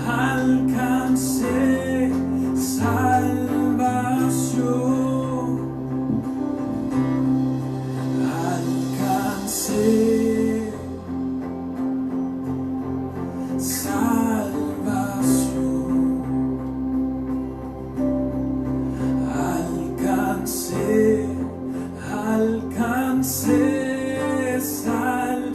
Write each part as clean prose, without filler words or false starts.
alcancé salvación, alcancé salvación, alcancé salvación.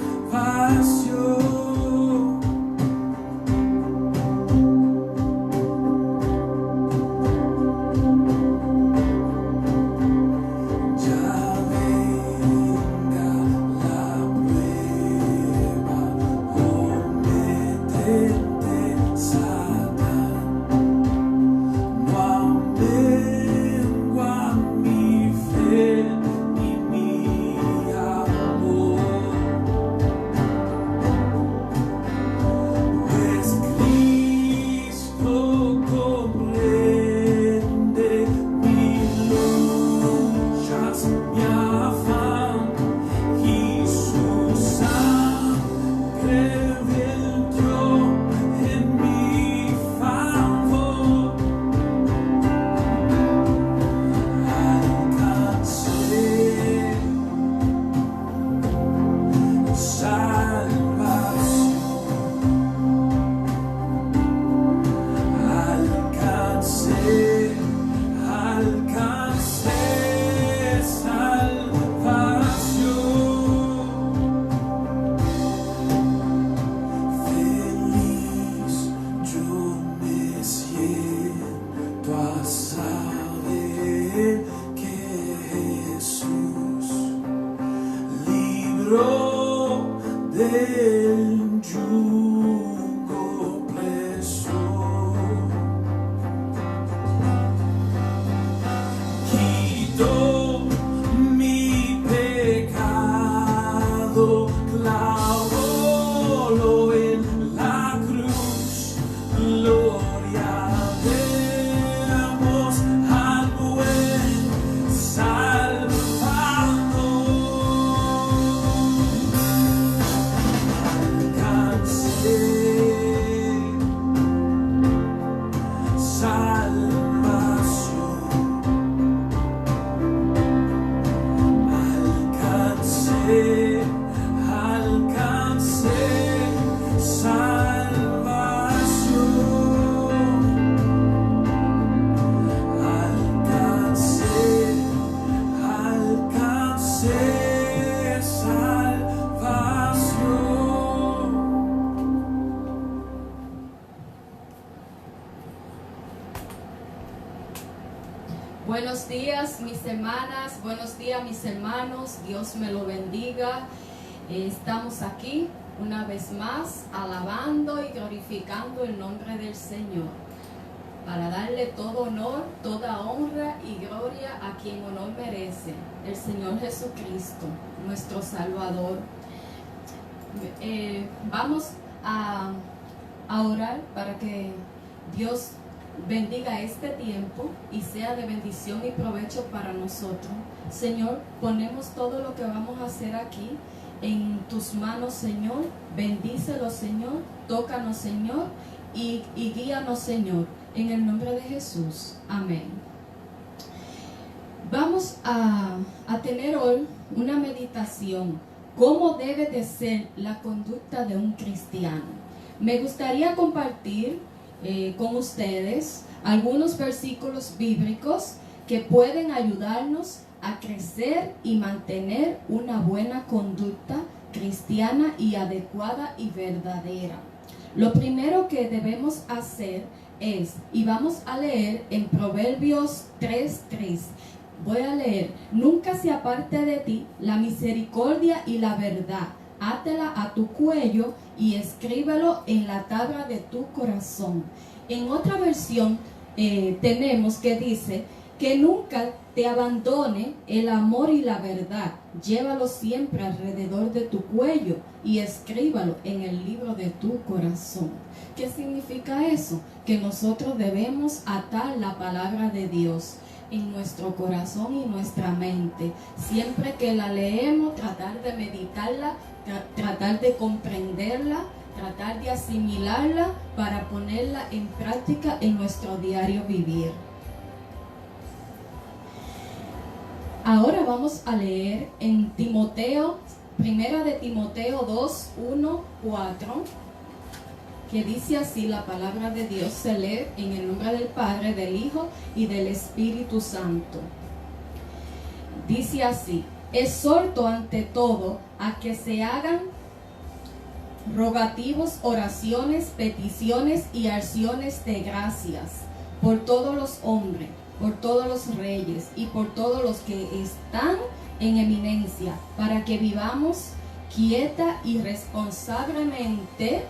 Del yugo opresor, quitó mi pecado, clavólo en la cruz. Gloria demos al buen Salvador. Buenos días mis hermanas, buenos días mis hermanos, Dios me lo bendiga. Estamos aquí una vez más alabando y glorificando el nombre del Señor para darle todo honor, toda honra y gloria a quien honor merece, el Señor Jesucristo, nuestro Salvador. Vamos a orar para que Dios bendiga este tiempo y sea de bendición y provecho para nosotros. Señor, ponemos todo lo que vamos a hacer aquí en tus manos, Señor. Bendícelo, Señor. Tócanos, Señor, y guíanos, Señor, en el nombre de Jesús. Amén. Vamos a tener hoy una meditación. ¿Cómo debe de ser la conducta de un cristiano? Me gustaría compartir con ustedes algunos versículos bíblicos que pueden ayudarnos a crecer y mantener una buena conducta cristiana y adecuada y verdadera. Lo primero que debemos hacer es, y vamos a leer en Proverbios 3:3, voy a leer: nunca se aparte de ti la misericordia y la verdad, átela a tu cuello y escríbelo en la tabla de tu corazón. En otra versión tenemos que dice que nunca te abandone el amor y la verdad, llévalo siempre alrededor de tu cuello y escríbalo en el libro de tu corazón. ¿Qué significa eso? Que nosotros debemos atar la palabra de Dios en nuestro corazón y nuestra mente. Siempre que la leemos, tratar de meditarla, tratar de comprenderla, tratar de asimilarla para ponerla en práctica en nuestro diario vivir. Ahora vamos a leer en Timoteo, primera de Timoteo 2, 1, 4, que dice así la palabra de Dios. Se lee en el nombre del Padre, del Hijo y del Espíritu Santo. Dice así: exhorto ante todo a que se hagan rogativos, oraciones, peticiones y acciones de gracias por todos los hombres, por todos los reyes y por todos los que están en eminencia, para que vivamos quieta y responsablemente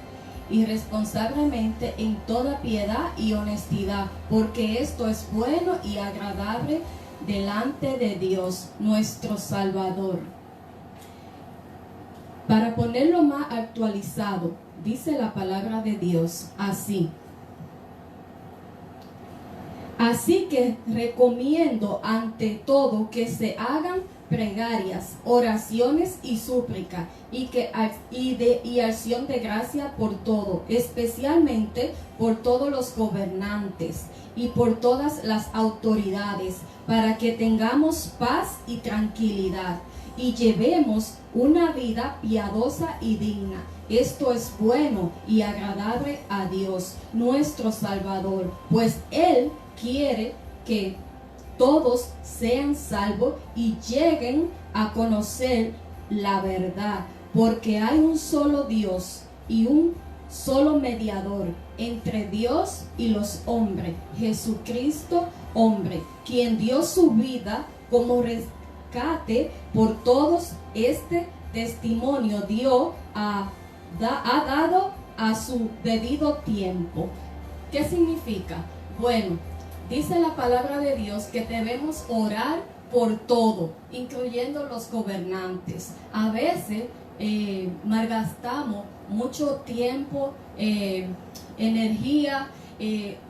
en toda piedad y honestidad, porque esto es bueno y agradable delante de Dios, nuestro Salvador. Para ponerlo más actualizado, dice la palabra de Dios así: así que recomiendo ante todo que se hagan plegarias, oraciones y súplicas y acción de gracia por todo, especialmente por todos los gobernantes y por todas las autoridades, para que tengamos paz y tranquilidad y llevemos una vida piadosa y digna. Esto es bueno y agradable a Dios, nuestro Salvador, pues Él quiere que todos sean salvos y lleguen a conocer la verdad, porque hay un solo Dios y un solo mediador entre Dios y los hombres, Jesucristo hombre, quien dio su vida como rescate por todos. Este testimonio ha dado a su debido tiempo. ¿Qué significa? Bueno, dice la palabra de Dios que debemos orar por todo, incluyendo los gobernantes. A veces malgastamos mucho tiempo, energía,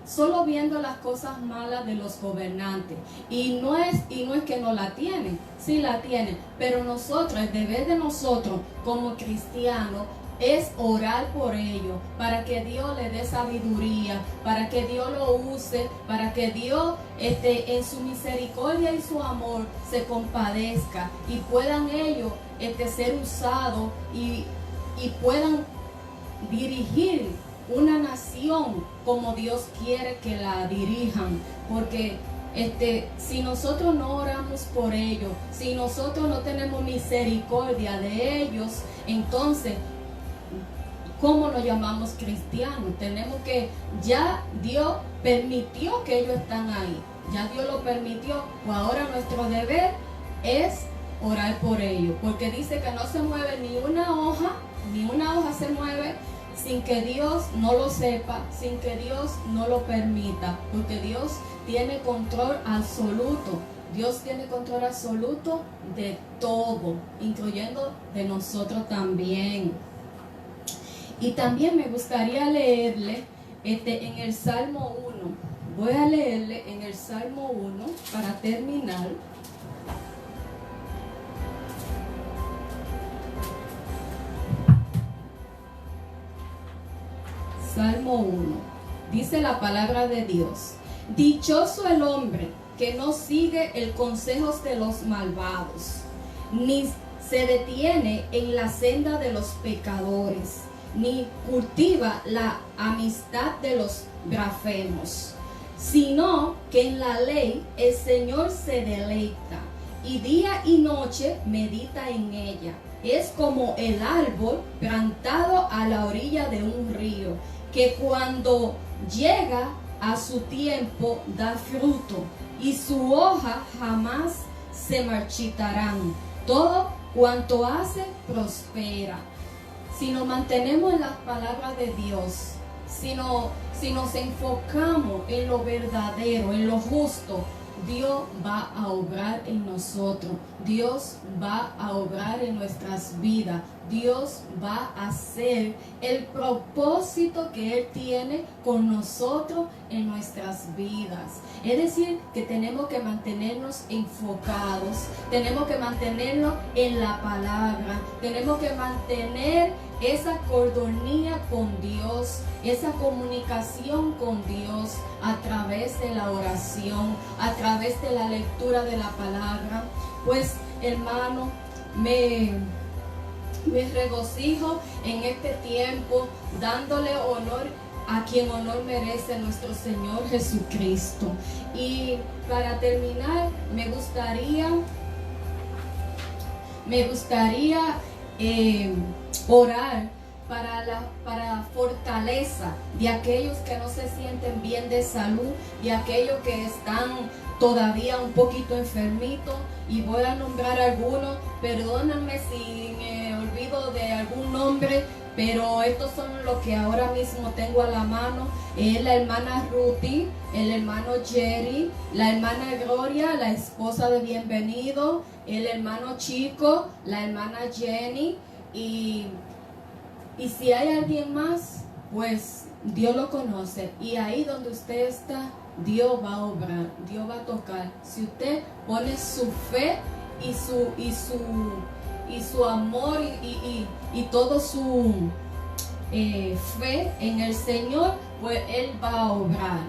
solo viendo las cosas malas de los gobernantes. Y no es que no la tienen, sí la tienen, pero nosotros, el deber de nosotros como cristianos es orar por ellos, para que Dios le dé sabiduría, para que Dios lo use, para que Dios en su misericordia y su amor se compadezca y puedan ellos ser usados y puedan dirigir una nación como Dios quiere que la dirijan. Porque si nosotros no oramos por ellos, si nosotros no tenemos misericordia de ellos, entonces ¿cómo nos llamamos cristianos? Tenemos que, ya Dios permitió que ellos están ahí, ya Dios lo permitió, pues ahora nuestro deber es orar por ellos, porque dice que no se mueve ni una hoja se mueve sin que Dios no lo sepa, sin que Dios no lo permita, porque Dios tiene control absoluto. Dios tiene control absoluto de todo, incluyendo de nosotros también. Y también me gustaría leerle en el Salmo 1. Voy a leerle en el Salmo 1 para terminar. Salmo 1. Dice la palabra de Dios: dichoso el hombre que no sigue el consejo de los malvados, ni se detiene en la senda de los pecadores, ni cultiva la amistad de los blasfemos, sino que en la ley el Señor se deleita, y día y noche medita en ella. Es como el árbol plantado a la orilla de un río, que cuando llega a su tiempo da fruto, y su hoja jamás se marchitarán. Todo cuanto hace prospera. Si nos mantenemos en las palabras de Dios, si nos enfocamos en lo verdadero, en lo justo, Dios va a obrar en nosotros, Dios va a obrar en nuestras vidas, Dios va a hacer el propósito que Él tiene con nosotros en nuestras vidas. Es decir, que tenemos que mantenernos enfocados, tenemos que mantenernos en la palabra, tenemos que mantener esa cordonía con Dios, esa comunicación con Dios a través de la oración, a través de la lectura de la palabra. Pues, hermano, me regocijo en este tiempo, dándole honor a quien honor merece, nuestro Señor Jesucristo. Y para terminar, me gustaría orar para fortaleza de aquellos que no se sienten bien de salud, de aquellos que están todavía un poquito enfermitos, y voy a nombrar algunos. Perdónenme si me olvido de algún nombre, pero estos son los que ahora mismo tengo a la mano. Es la hermana Ruthie, el hermano Jerry, la hermana Gloria, la esposa de Bienvenido, el hermano Chico, la hermana Jenny, y si hay alguien más, pues Dios lo conoce. Y ahí donde usted está, Dios va a obrar, Dios va a tocar. Si usted pone su fe y su amor y todo su fe en el Señor, pues Él va a obrar.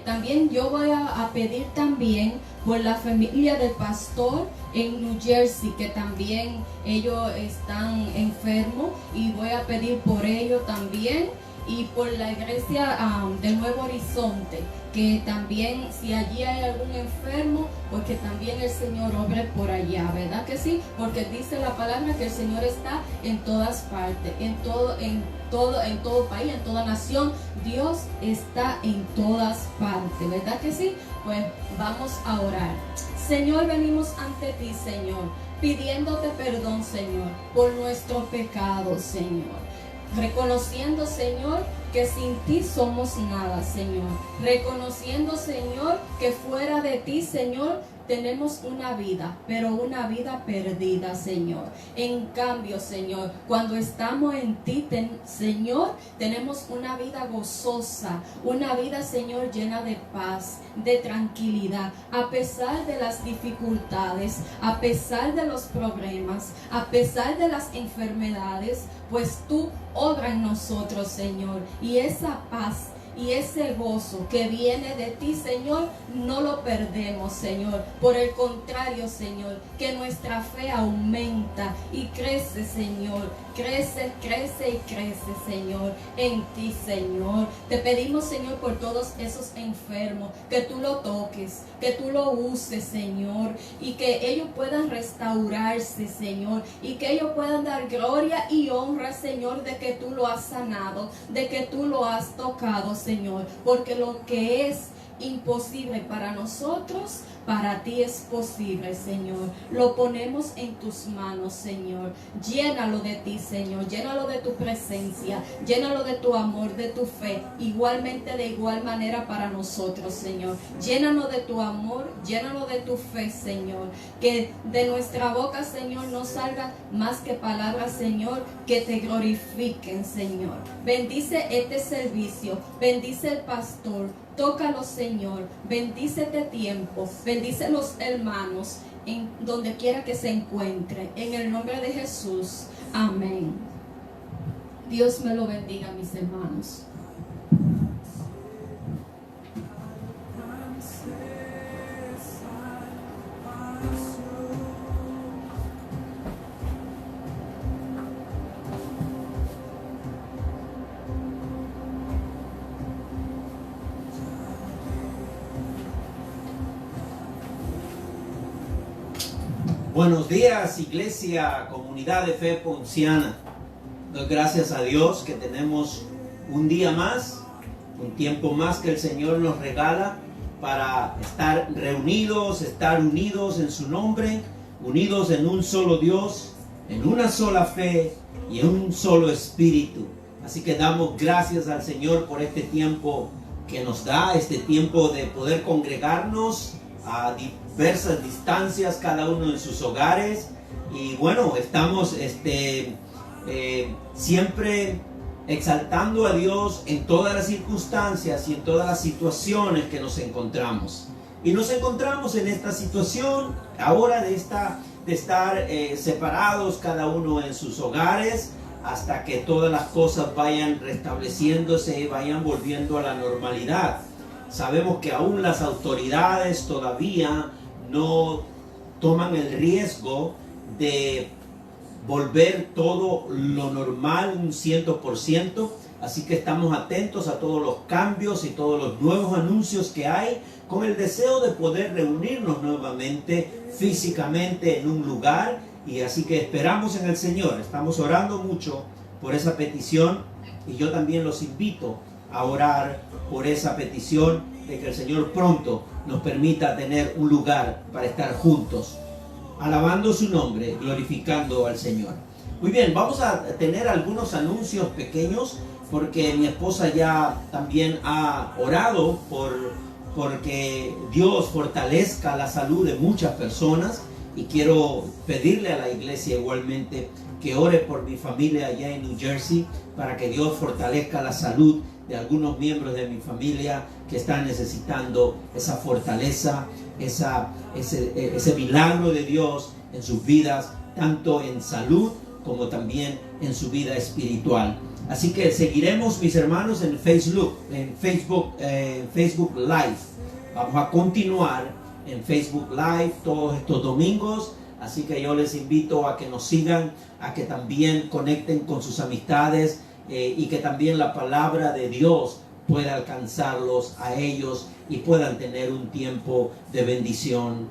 También yo voy a pedir también por la familia del pastor en New Jersey, que también ellos están enfermos, y voy a pedir por ellos también, y por la iglesia del Nuevo Horizonte, que también, si allí hay algún enfermo, pues que también el Señor obre por allá, ¿verdad que sí? Porque dice la palabra que el Señor está en todas partes, en todo país, en toda nación. Dios está en todas partes, ¿verdad que sí? Pues vamos a orar. Señor, venimos ante ti, Señor, pidiéndote perdón, Señor, por nuestros pecados, Señor. Reconociendo, Señor, que sin ti somos nada, Señor. Reconociendo, Señor, que fuera de ti, Señor, tenemos una vida, pero una vida perdida, Señor. En cambio, Señor, cuando estamos en ti, Señor, tenemos una vida gozosa, una vida, Señor, llena de paz, de tranquilidad, a pesar de las dificultades, a pesar de los problemas, a pesar de las enfermedades, pues tú obra en nosotros, Señor, y esa paz y ese gozo que viene de ti, Señor, no lo perdemos, Señor. Por el contrario, Señor, que nuestra fe aumenta y crece, Señor. Crece, crece y crece, Señor, en ti, Señor. Te pedimos, Señor, por todos esos enfermos, que tú lo toques, que tú lo uses, Señor, y que ellos puedan restaurarse, Señor, y que ellos puedan dar gloria y honra, Señor, de que tú lo has sanado, de que tú lo has tocado, Señor, porque lo que es imposible para nosotros, para ti es posible, Señor. Lo ponemos en tus manos, Señor. Llénalo de ti, Señor. Llénalo de tu presencia. Llénalo de tu amor, de tu fe. Igualmente, de igual manera para nosotros, Señor. Llénanos de tu amor. Llénalo de tu fe, Señor. Que de nuestra boca, Señor, no salga más que palabras, Señor, que te glorifiquen, Señor. Bendice este servicio. Bendice el pastor. Tócalo, Señor. Bendice este tiempo. Bendice los hermanos en donde quiera que se encuentre. En el nombre de Jesús. Amén. Dios me lo bendiga, mis hermanos. Buenos días, iglesia, comunidad de fe ponciana. Doy gracias a Dios que tenemos un día más, un tiempo más que el Señor nos regala para estar reunidos, estar unidos en su nombre, unidos en un solo Dios, en una sola fe y en un solo espíritu. Así que damos gracias al Señor por este tiempo que nos da, este tiempo de poder congregarnos a diversas distancias, cada uno en sus hogares. Y bueno, estamos siempre exaltando a Dios en todas las circunstancias y en todas las situaciones que nos encontramos. Y nos encontramos en esta situación ahora de estar separados cada uno en sus hogares, hasta que todas las cosas vayan restableciéndose y vayan volviendo a la normalidad. Sabemos que aún las autoridades todavía no toman el riesgo de volver todo lo normal un 100%, así que estamos atentos a todos los cambios y todos los nuevos anuncios que hay, con el deseo de poder reunirnos nuevamente físicamente en un lugar. Y así que esperamos en el Señor, estamos orando mucho por esa petición, y yo también los invito a orar por esa petición de que el Señor pronto nos permita tener un lugar para estar juntos, alabando su nombre, glorificando al Señor. Muy bien, vamos a tener algunos anuncios pequeños, porque mi esposa ya también ha orado porque Dios fortalezca la salud de muchas personas, y quiero pedirle a la iglesia igualmente que ore por mi familia allá en New Jersey, para que Dios fortalezca la salud de algunos miembros de mi familia que están necesitando esa fortaleza, ese milagro de Dios en sus vidas, tanto en salud como también en su vida espiritual. Así que seguiremos, mis hermanos, en Facebook Live. Vamos a continuar en Facebook Live todos estos domingos, así que yo les invito a que nos sigan, a que también conecten con sus amistades, y que también la palabra de Dios pueda alcanzarlos a ellos y puedan tener un tiempo de bendición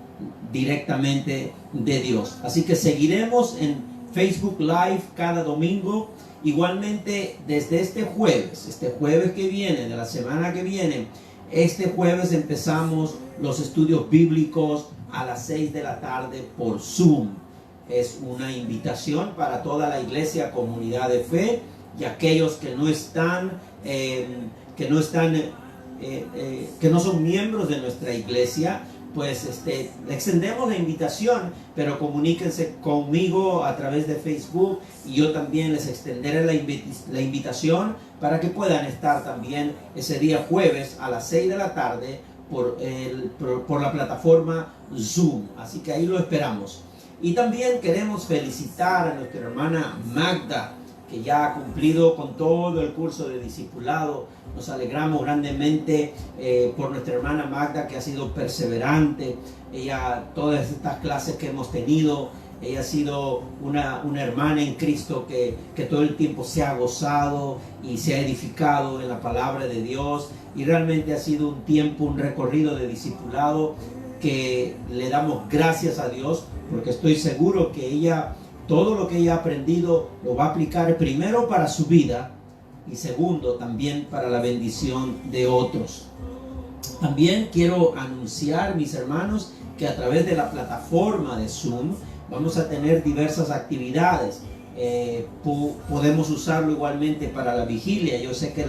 directamente de Dios. Así que seguiremos en Facebook Live cada domingo. Igualmente, desde este jueves que viene, de la semana que viene, este jueves empezamos los estudios bíblicos a las 6 de la tarde por Zoom. Es una invitación para toda la iglesia, comunidad de fe, y aquellos que no son miembros de nuestra iglesia, pues le extendemos la invitación, pero comuníquense conmigo a través de Facebook, y yo también les extenderé la invitación para que puedan estar también ese día jueves a las 6 de la tarde por la plataforma Zoom. Así que ahí lo esperamos. Y también queremos felicitar a nuestra hermana Magda, que ya ha cumplido con todo el curso de discipulado. Nos alegramos grandemente por nuestra hermana Magda, que ha sido perseverante. Ella, todas estas clases que hemos tenido, ella ha sido una hermana en Cristo que todo el tiempo se ha gozado y se ha edificado en la palabra de Dios. Y realmente ha sido un tiempo, un recorrido de discipulado que le damos gracias a Dios, porque estoy seguro que ella, todo lo que ella ha aprendido, lo va a aplicar primero para su vida, y segundo también para la bendición de otros. También quiero anunciar, mis hermanos, que a través de la plataforma de Zoom vamos a tener diversas actividades. Podemos usarlo igualmente para la vigilia. Yo sé que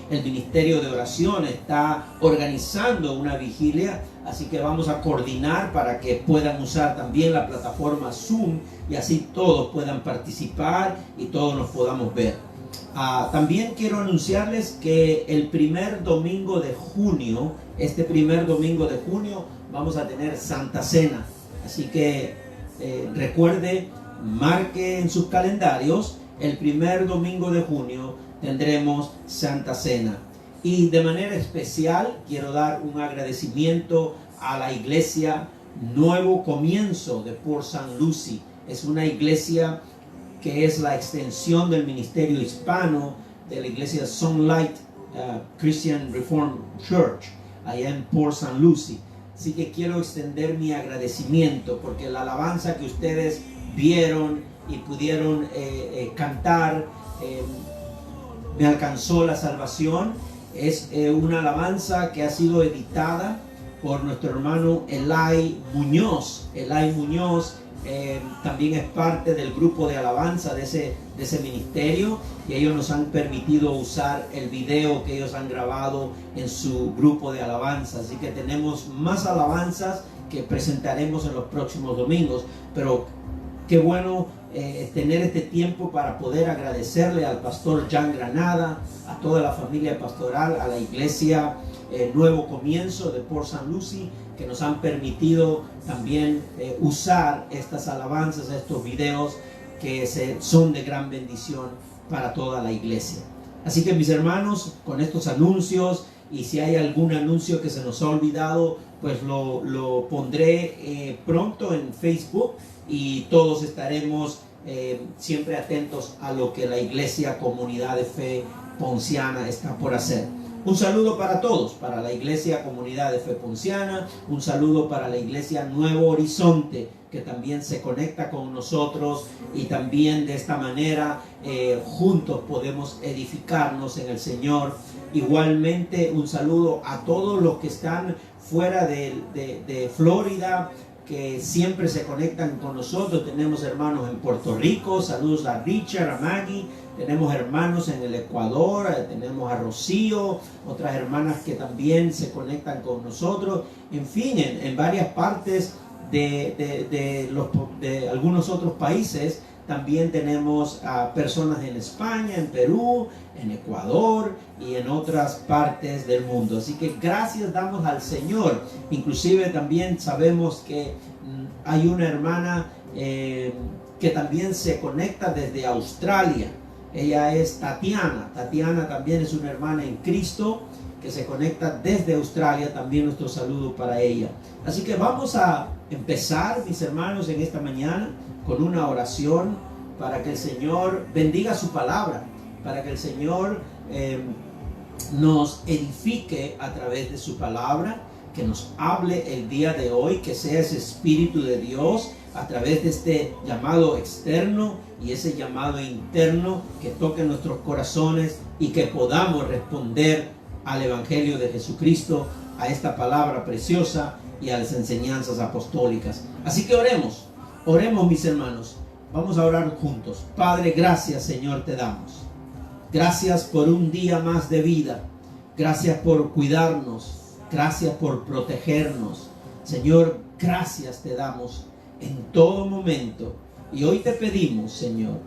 el Ministerio de Oración está organizando una vigilia, así que vamos a coordinar para que puedan usar también la plataforma Zoom, y así todos puedan participar y todos nos podamos ver. También quiero anunciarles que el primer domingo de junio, vamos a tener Santa Cena. Así que recuerde, marque en sus calendarios, el primer domingo de junio tendremos Santa Cena. Y de manera especial quiero dar un agradecimiento a la iglesia Nuevo Comienzo de Port St. Lucie. Es una iglesia que es la extensión del ministerio hispano de la iglesia Sunlight Christian Reformed Church, allá en Port St. Lucie. Así que quiero extender mi agradecimiento, porque la alabanza que ustedes vieron y pudieron cantar, Me alcanzó la salvación, es una alabanza que ha sido editada por nuestro hermano Eli Muñoz. Eli Muñoz también es parte del grupo de alabanza de ese ministerio, y ellos nos han permitido usar el video que ellos han grabado en su grupo de alabanza. Así que tenemos más alabanzas que presentaremos en los próximos domingos, pero qué bueno tener este tiempo para poder agradecerle al pastor Jan Granada, a toda la familia pastoral, a la iglesia Nuevo Comienzo de Port St. Lucie, que nos han permitido también usar estas alabanzas, estos videos que son de gran bendición para toda la iglesia. Así que mis hermanos, con estos anuncios, y si hay algún anuncio que se nos ha olvidado, pues lo pondré pronto en Facebook, y todos estaremos siempre atentos a lo que la iglesia Comunidad de Fe Ponciana está por hacer. Un saludo para todos, para la iglesia Comunidad de Fe Ponciana, un saludo para la iglesia Nuevo Horizonte, que también se conecta con nosotros, y también de esta manera juntos podemos edificarnos en el Señor. Igualmente un saludo a todos los que están fuera de Florida, que siempre se conectan con nosotros. Tenemos hermanos en Puerto Rico, saludos a Richard, a Maggie. Tenemos hermanos en el Ecuador, tenemos a Rocío, otras hermanas que también se conectan con nosotros. En fin, en varias partes de algunos otros países. También tenemos a personas en España, en Perú, en Ecuador y en otras partes del mundo. Así que gracias damos al Señor. Inclusive también sabemos que hay una hermana que también se conecta desde Australia. Ella es Tatiana. Tatiana también es una hermana en Cristo que se conecta desde Australia. También nuestro saludo para ella. Así que vamos a empezar, mis hermanos, en esta mañana con una oración para que el Señor bendiga su palabra, para que el Señor nos edifique a través de su palabra, que nos hable el día de hoy, que sea ese Espíritu de Dios a través de este llamado externo y ese llamado interno, que toque nuestros corazones y que podamos responder al Evangelio de Jesucristo, a esta palabra preciosa y a las enseñanzas apostólicas. Así que oremos mis hermanos. Vamos a orar juntos. Padre, gracias Señor te damos. Gracias por un día más de vida. Gracias por cuidarnos. Gracias por protegernos. Señor, gracias te damos en todo momento. Y hoy te pedimos, Señor,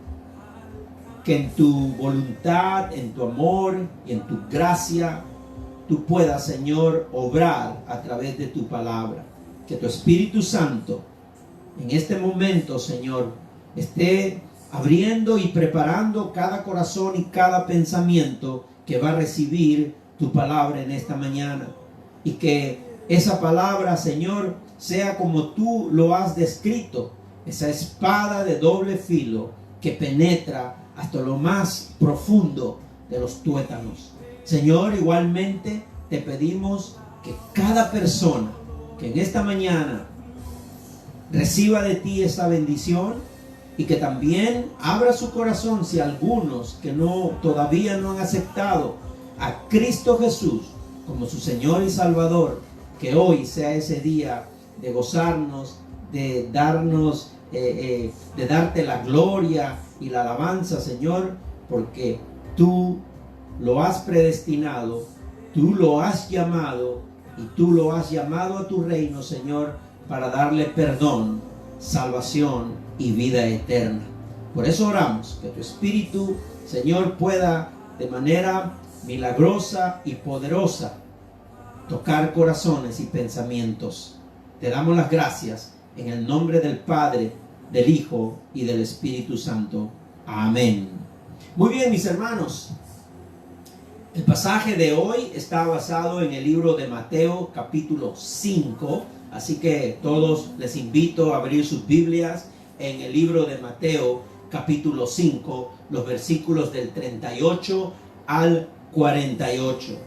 que en tu voluntad, en tu amor y en tu gracia, tú puedas, Señor, obrar a través de tu palabra. Que tu Espíritu Santo en este momento, Señor, esté abriendo y preparando cada corazón y cada pensamiento que va a recibir tu palabra en esta mañana. Y que esa palabra, Señor, sea como tú lo has descrito, esa espada de doble filo que penetra hasta lo más profundo de los tuétanos. Señor, igualmente te pedimos que cada persona que en esta mañana reciba de ti esa bendición, y que también abra su corazón, si algunos que todavía no han aceptado a Cristo Jesús como su Señor y Salvador, que hoy sea ese día de gozarnos, de darnos, de darte la gloria y la alabanza, Señor, porque tú lo has predestinado, tú lo has llamado, y tú lo has llamado a tu reino, Señor, para darle perdón, salvación y vida eterna. Por eso oramos que tu Espíritu, Señor, pueda de manera milagrosa y poderosa tocar corazones y pensamientos. Te damos las gracias en el nombre del Padre, del Hijo y del Espíritu Santo. Amén. Muy bien, mis hermanos. El pasaje de hoy está basado en el libro de Mateo, capítulo 5. Así que todos les invito a abrir sus Biblias en el libro de Mateo, capítulo 5, los versículos del 38 al 48.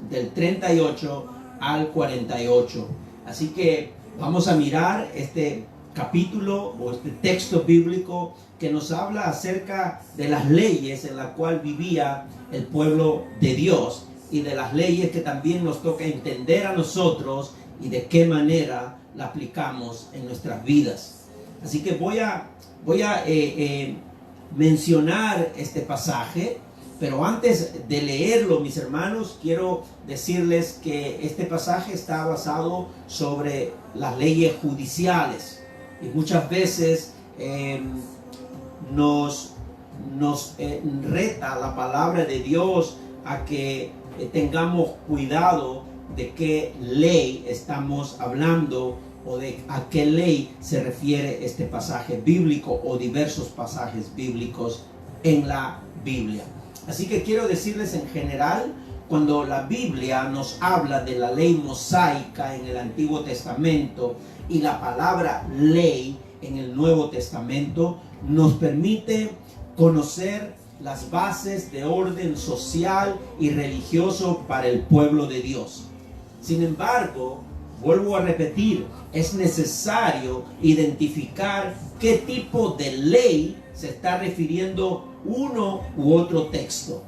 Del 38 al 48. Así que vamos a mirar este capítulo o este texto bíblico que nos habla acerca de las leyes en las cuales vivía el pueblo de Dios, y de las leyes que también nos toca entender a nosotros y de qué manera la aplicamos en nuestras vidas. Así que voy a mencionar este pasaje, pero antes de leerlo, mis hermanos, quiero decirles que este pasaje está basado sobre las leyes judiciales, y muchas veces nos reta la palabra de Dios a que tengamos cuidado de qué ley estamos hablando, o de a qué ley se refiere este pasaje bíblico o diversos pasajes bíblicos en la Biblia. Así que quiero decirles en general, cuando la Biblia nos habla de la ley mosaica en el Antiguo Testamento y la palabra ley en el Nuevo Testamento, nos permite conocer las bases de orden social y religioso para el pueblo de Dios. Sin embargo, vuelvo a repetir, es necesario identificar qué tipo de ley se está refiriendo uno u otro texto.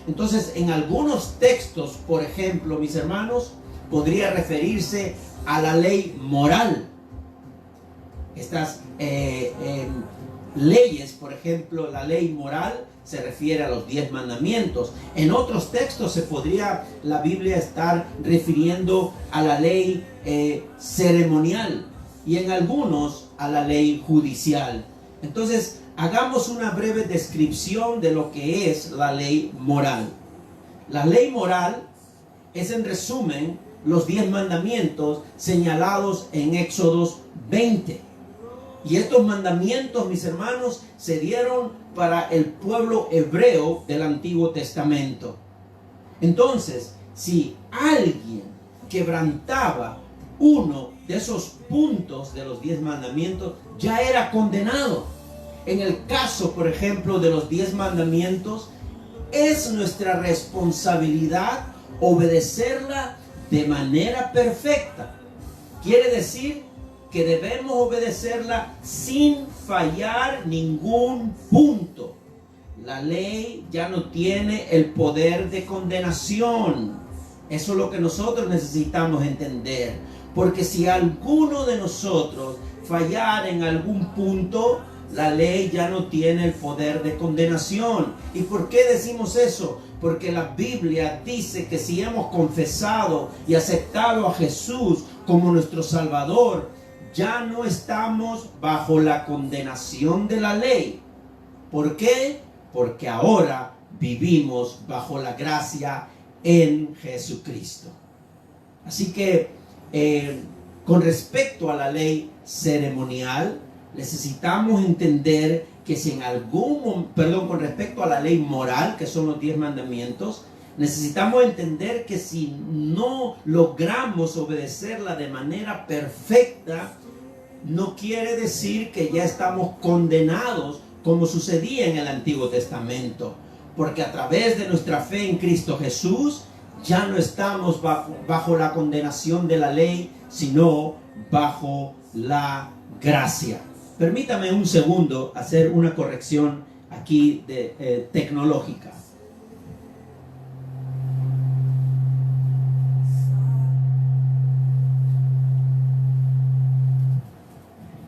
Entonces, en algunos textos, por ejemplo, mis hermanos, podría referirse a la ley moral. Estas leyes, por ejemplo, la ley moral se refiere a los 10 mandamientos. En otros textos se podría la Biblia estar refiriendo a la ley ceremonial y en algunos a la ley judicial. Entonces, hagamos una breve descripción de lo que es la ley moral. La ley moral es, en resumen, los 10 mandamientos señalados en Éxodo 20. Y estos mandamientos, mis hermanos, se dieron para el pueblo hebreo del Antiguo Testamento. Entonces, si alguien quebrantaba uno de esos puntos de los 10 mandamientos, ya era condenado. En el caso, por ejemplo, de los 10 mandamientos, es nuestra responsabilidad obedecerla de manera perfecta. Quiere decir que debemos obedecerla sin fallar ningún punto. La ley ya no tiene el poder de condenación. Eso es lo que nosotros necesitamos entender. Porque si alguno de nosotros fallara en algún punto, la ley ya no tiene el poder de condenación. ¿Y por qué decimos eso? Porque la Biblia dice que si hemos confesado y aceptado a Jesús como nuestro Salvador, ya no estamos bajo la condenación de la ley. ¿Por qué? Porque ahora vivimos bajo la gracia en Jesucristo. Así que con respecto a la ley ceremonial, necesitamos entender que si en con respecto a la ley moral, que son los 10 mandamientos, necesitamos entender que si no logramos obedecerla de manera perfecta, no quiere decir que ya estamos condenados como sucedía en el Antiguo Testamento. Porque a través de nuestra fe en Cristo Jesús, ya no estamos bajo la condenación de la ley, sino bajo la gracia. Permítame un segundo hacer una corrección aquí tecnológica.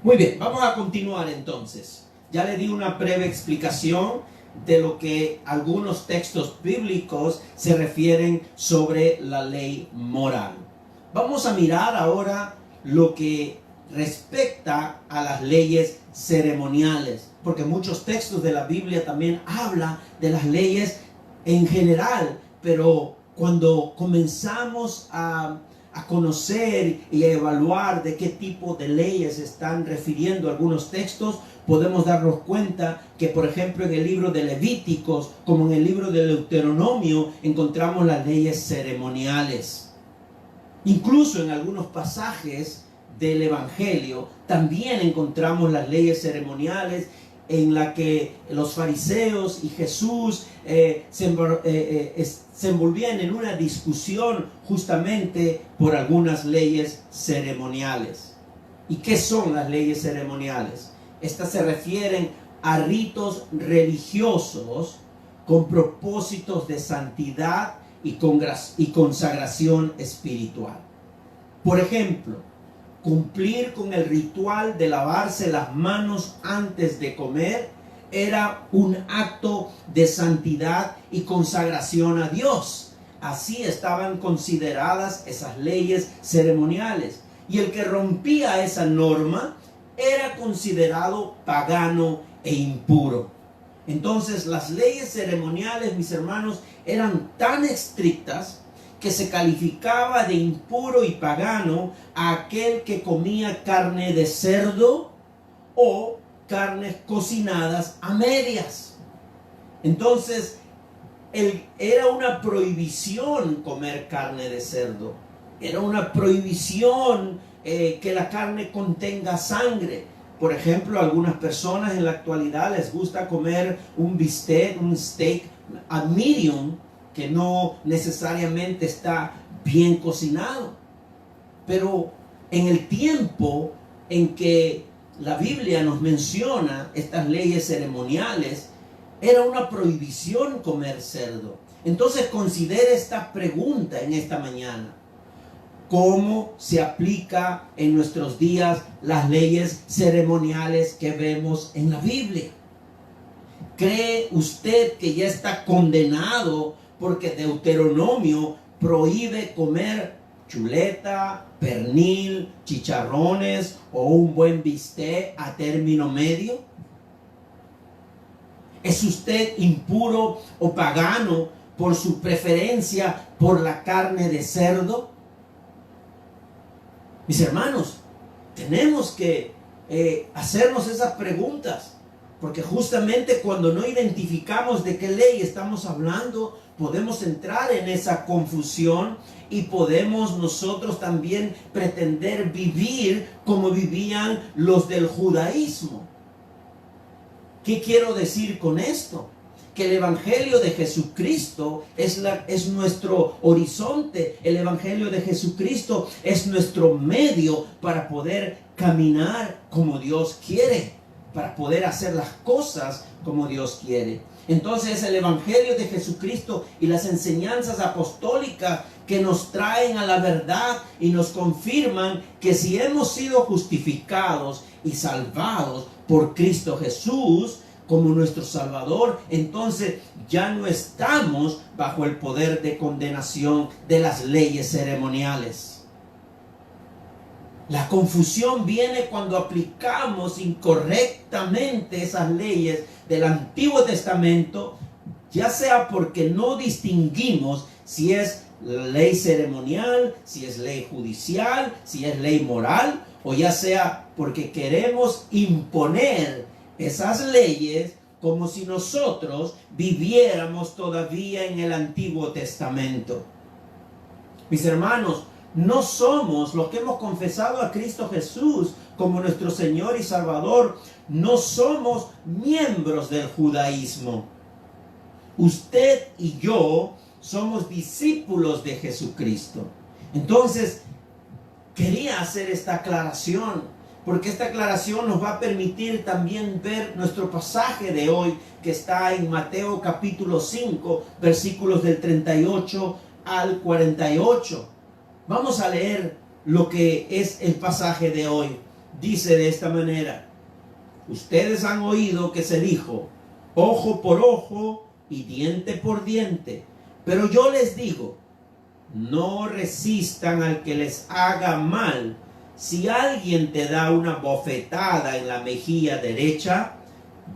Muy bien, vamos a continuar entonces. Ya le di una breve explicación de lo que algunos textos bíblicos se refieren sobre la ley moral. Vamos a mirar ahora lo que respecta a las leyes ceremoniales, porque muchos textos de la Biblia también hablan de las leyes en general, pero cuando comenzamos a conocer y a evaluar de qué tipo de leyes están refiriendo algunos textos, podemos darnos cuenta que, por ejemplo, en el libro de Levíticos, como en el libro de Deuteronomio, encontramos las leyes ceremoniales. Incluso en algunos pasajes del Evangelio también encontramos las leyes ceremoniales en la que los fariseos y Jesús se envolvían en una discusión justamente por algunas leyes ceremoniales. ¿Y qué son las leyes ceremoniales? Estas se refieren a ritos religiosos con propósitos de santidad y consagración espiritual. Por ejemplo, cumplir con el ritual de lavarse las manos antes de comer era un acto de santidad y consagración a Dios. Así estaban consideradas esas leyes ceremoniales. Y el que rompía esa norma era considerado pagano e impuro. Entonces, las leyes ceremoniales, mis hermanos, eran tan estrictas que se calificaba de impuro y pagano a aquel que comía carne de cerdo o carnes cocinadas a medias. Entonces, era una prohibición comer carne de cerdo. Era una prohibición que la carne contenga sangre. Por ejemplo, algunas personas en la actualidad les gusta comer un bistec, un steak a medium, que no necesariamente está bien cocinado. Pero en el tiempo en que la Biblia nos menciona estas leyes ceremoniales, era una prohibición comer cerdo. Entonces considere esta pregunta en esta mañana. ¿Cómo se aplica en nuestros días las leyes ceremoniales que vemos en la Biblia? ¿Cree usted que ya está condenado porque Deuteronomio prohíbe comer chuleta, pernil, chicharrones o un buen bistec a término medio? ¿Es usted impuro o pagano por su preferencia por la carne de cerdo? Mis hermanos, tenemos que hacernos esas preguntas, porque justamente cuando no identificamos de qué ley estamos hablando, podemos entrar en esa confusión y podemos nosotros también pretender vivir como vivían los del judaísmo. ¿Qué quiero decir con esto? Que el Evangelio de Jesucristo es nuestro horizonte. El Evangelio de Jesucristo es nuestro medio para poder caminar como Dios quiere, para poder hacer las cosas como Dios quiere. Entonces el Evangelio de Jesucristo y las enseñanzas apostólicas que nos traen a la verdad y nos confirman que si hemos sido justificados y salvados por Cristo Jesús como nuestro Salvador, entonces ya no estamos bajo el poder de condenación de las leyes ceremoniales. La confusión viene cuando aplicamos incorrectamente esas leyes del Antiguo Testamento, ya sea porque no distinguimos si es ley ceremonial, si es ley judicial, si es ley moral, o ya sea porque queremos imponer esas leyes como si nosotros viviéramos todavía en el Antiguo Testamento. Mis hermanos, no somos los que hemos confesado a Cristo Jesús como nuestro Señor y Salvador. No somos miembros del judaísmo. Usted y yo somos discípulos de Jesucristo. Entonces, quería hacer esta aclaración, porque esta aclaración nos va a permitir también ver nuestro pasaje de hoy, que está en Mateo capítulo 5, versículos del 38 al 48. Vamos a leer lo que es el pasaje de hoy. Dice de esta manera: ustedes han oído que se dijo, ojo por ojo y diente por diente. Pero yo les digo, no resistan al que les haga mal. Si alguien te da una bofetada en la mejilla derecha,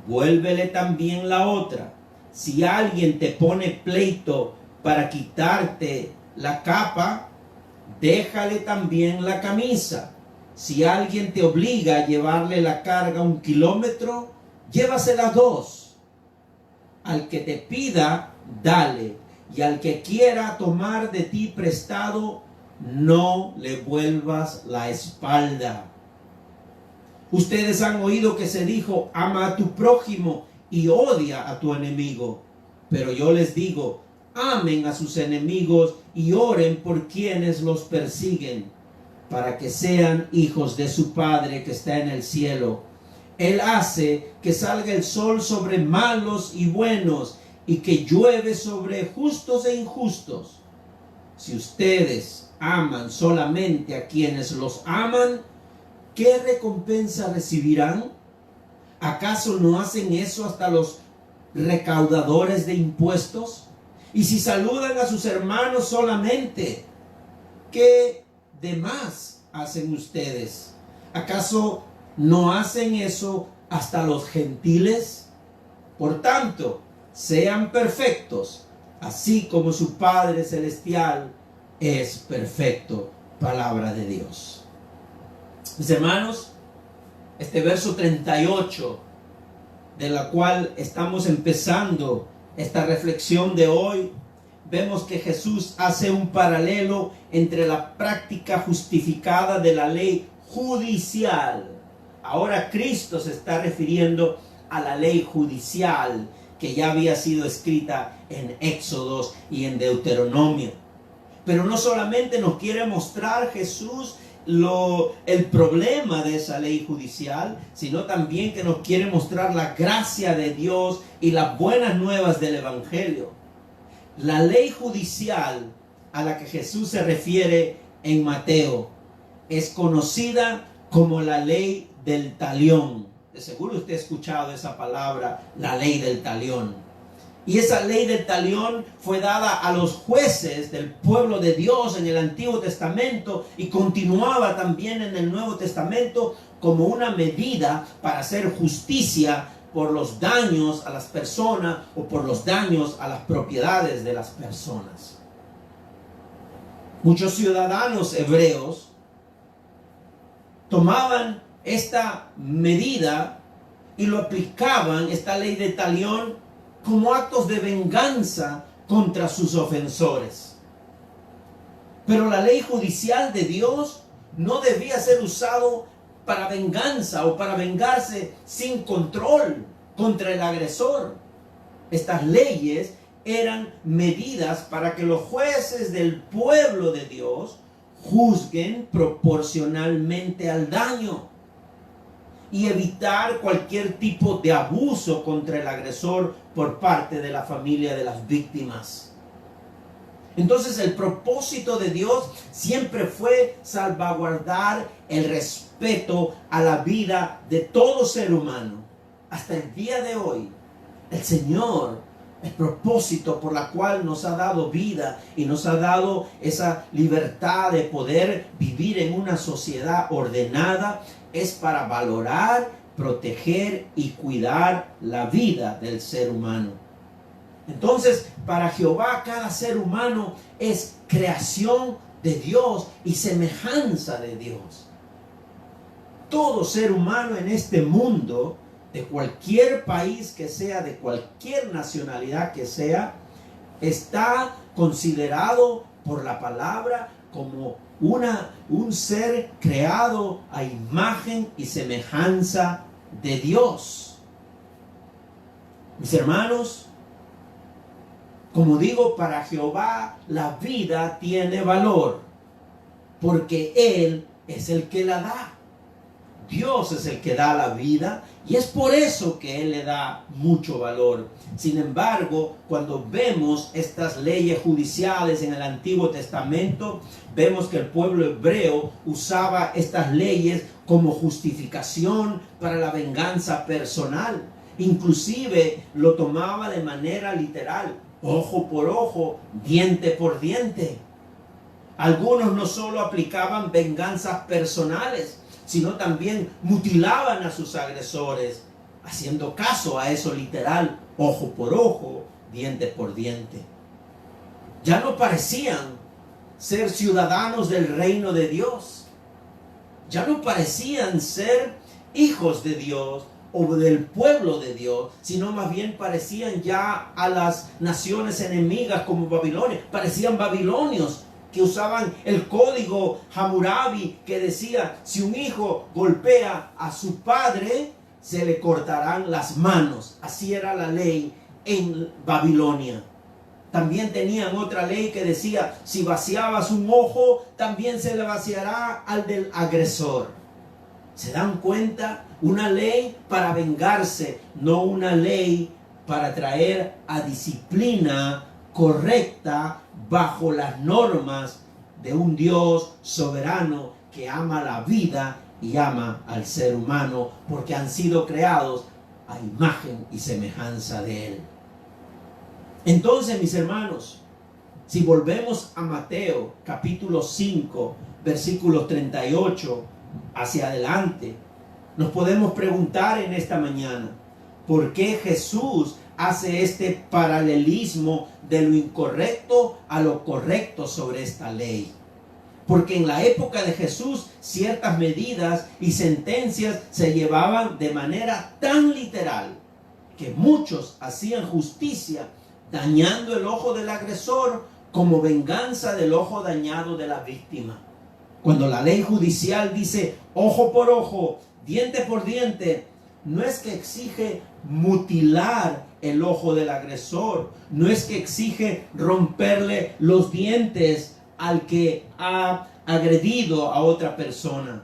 vuélvele también la otra. Si alguien te pone pleito para quitarte la capa, déjale también la camisa. Si alguien te obliga a llevarle la carga 1 kilómetro, llévasela 2. Al que te pida, dale. Y al que quiera tomar de ti prestado, no le vuelvas la espalda. Ustedes han oído que se dijo, ama a tu prójimo y odia a tu enemigo. Pero yo les digo, amen a sus enemigos y oren por quienes los persiguen, para que sean hijos de su Padre que está en el cielo. Él hace que salga el sol sobre malos y buenos, y que llueve sobre justos e injustos. Si ustedes aman solamente a quienes los aman, ¿qué recompensa recibirán? ¿Acaso no hacen eso hasta los recaudadores de impuestos? Y si saludan a sus hermanos solamente, ¿qué de más hacen ustedes? ¿Acaso no hacen eso hasta los gentiles? Por tanto, sean perfectos, así como su Padre Celestial es perfecto. Palabra de Dios. Mis hermanos, este verso 38, de la cual estamos empezando esta reflexión de hoy, vemos que Jesús hace un paralelo entre la práctica justificada de la ley judicial. Ahora Cristo se está refiriendo a la ley judicial que ya había sido escrita en Éxodos y en Deuteronomio. Pero no solamente nos quiere mostrar Jesús el problema de esa ley judicial, sino también que nos quiere mostrar la gracia de Dios y las buenas nuevas del Evangelio. La ley judicial a la que Jesús se refiere en Mateo es conocida como la ley del talión. De seguro usted ha escuchado esa palabra, la ley del talión. Y esa ley del talión fue dada a los jueces del pueblo de Dios en el Antiguo Testamento y continuaba también en el Nuevo Testamento como una medida para hacer justicia por los daños a las personas o por los daños a las propiedades de las personas. Muchos ciudadanos hebreos tomaban esta medida y lo aplicaban, esta ley de talión, como actos de venganza contra sus ofensores. Pero la ley judicial de Dios no debía ser usado para venganza o para vengarse sin control contra el agresor. Estas leyes eran medidas para que los jueces del pueblo de Dios juzguen proporcionalmente al daño y evitar cualquier tipo de abuso contra el agresor por parte de la familia de las víctimas. Entonces el propósito de Dios siempre fue salvaguardar el respeto a la vida de todo ser humano. Hasta el día de hoy, el Señor, el propósito por la cual nos ha dado vida y nos ha dado esa libertad de poder vivir en una sociedad ordenada, es para valorar, proteger y cuidar la vida del ser humano. Entonces, para Jehová cada ser humano es creación de Dios y semejanza de Dios. Todo ser humano en este mundo, de cualquier país que sea, de cualquier nacionalidad que sea, está considerado por la palabra como un ser creado a imagen y semejanza de Dios. Mis hermanos, como digo, para Jehová la vida tiene valor, porque Él es el que la da. Dios es el que da la vida y es por eso que Él le da mucho valor. Sin embargo, cuando vemos estas leyes judiciales en el Antiguo Testamento, vemos que el pueblo hebreo usaba estas leyes como justificación para la venganza personal. Inclusive lo tomaba de manera literal, ojo por ojo, diente por diente. Algunos no solo aplicaban venganzas personales, sino también mutilaban a sus agresores, haciendo caso a eso literal, ojo por ojo, diente por diente. Ya no parecían ser ciudadanos del reino de Dios. Ya no parecían ser hijos de Dios o del pueblo de Dios, sino más bien parecían ya a las naciones enemigas como Babilonia. Parecían babilonios que usaban el código Hammurabi que decía, si un hijo golpea a su padre, se le cortarán las manos. Así era la ley en Babilonia. También tenían otra ley que decía, si vaciabas un ojo, también se le vaciará al del agresor. ¿Se dan cuenta? Una ley para vengarse, no una ley para traer a disciplina correcta bajo las normas de un Dios soberano que ama la vida y ama al ser humano, porque han sido creados a imagen y semejanza de Él. Entonces, mis hermanos, si volvemos a Mateo capítulo 5, versículos 38 hacia adelante, nos podemos preguntar en esta mañana, ¿por qué Jesús hace este paralelismo de lo incorrecto a lo correcto sobre esta ley? Porque en la época de Jesús ciertas medidas y sentencias se llevaban de manera tan literal que muchos hacían justicia dañando el ojo del agresor como venganza del ojo dañado de la víctima. Cuando la ley judicial dice ojo por ojo, diente por diente, no es que exige mutilar el ojo del agresor, no es que exige romperle los dientes al que ha agredido a otra persona.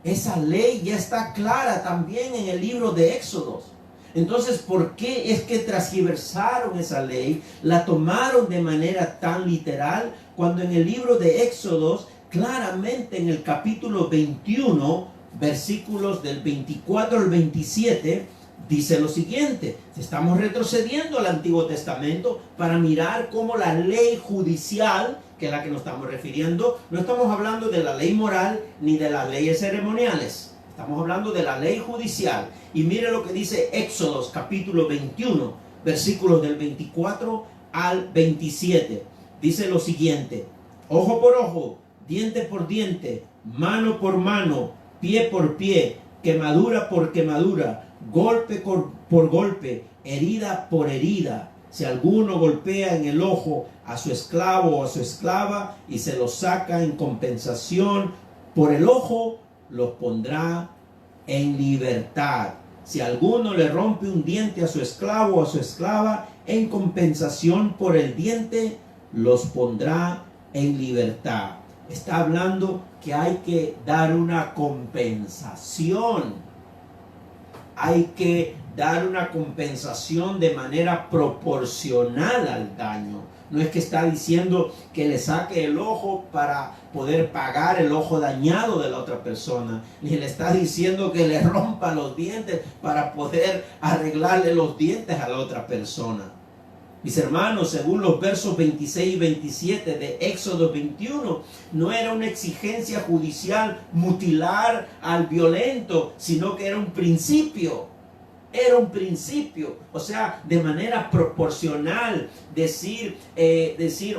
Esa ley ya está clara también en el libro de Éxodos. Entonces, ¿por qué es que transgiversaron esa ley? La tomaron de manera tan literal cuando en el libro de Éxodos, claramente en el capítulo 21, versículos del 24 al 27, dice lo siguiente. Estamos retrocediendo al Antiguo Testamento para mirar cómo la ley judicial, que es la que nos estamos refiriendo, no estamos hablando de la ley moral ni de las leyes ceremoniales. Estamos hablando de la ley judicial. Y mire lo que dice Éxodos capítulo 21, versículos del 24 al 27. Dice lo siguiente: ojo por ojo, diente por diente, mano por mano, pie por pie, quemadura por quemadura, golpe por golpe, herida por herida. Si alguno golpea en el ojo a su esclavo o a su esclava y se lo saca en compensación por el ojo, los pondrá en libertad. Si alguno le rompe un diente a su esclavo o a su esclava, en compensación por el diente, los pondrá en libertad. Está hablando que hay que dar una compensación. Hay que dar una compensación de manera proporcional al daño. No es que está diciendo que le saque el ojo para poder pagar el ojo dañado de la otra persona. Ni le está diciendo que le rompa los dientes para poder arreglarle los dientes a la otra persona. Mis hermanos, según los versos 26 y 27 de Éxodo 21, no era una exigencia judicial mutilar al violento, sino que era un principio. Era un principio, o sea, de manera proporcional. Decir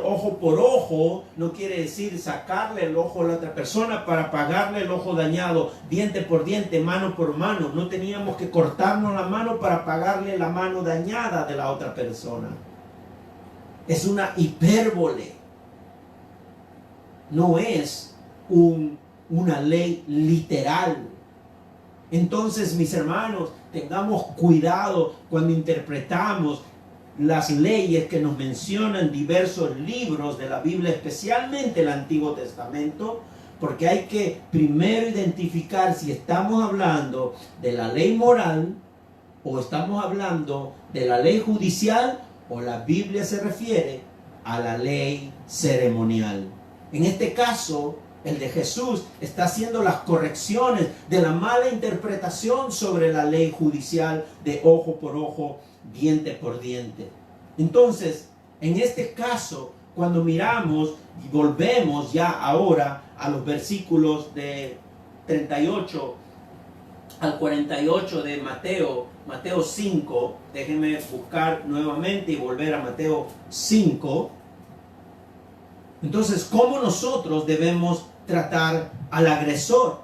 ojo por ojo no quiere decir sacarle el ojo a la otra persona para pagarle el ojo dañado, diente por diente, mano por mano. No teníamos que cortarnos la mano para pagarle la mano dañada de la otra persona. Es una hipérbole. No es una ley literal. Entonces, mis hermanos, tengamos cuidado cuando interpretamos las leyes que nos mencionan diversos libros de la Biblia, especialmente el Antiguo Testamento, porque hay que primero identificar si estamos hablando de la ley moral o estamos hablando de la ley judicial, o la Biblia se refiere a la ley ceremonial. En este caso, el de Jesús está haciendo las correcciones de la mala interpretación sobre la ley judicial de ojo por ojo, diente por diente. Entonces, en este caso, cuando miramos y volvemos ya ahora a los versículos de 38 al 48 de Mateo 5, déjenme buscar nuevamente y volver a Mateo 5. Entonces, ¿cómo nosotros debemos tratar al agresor?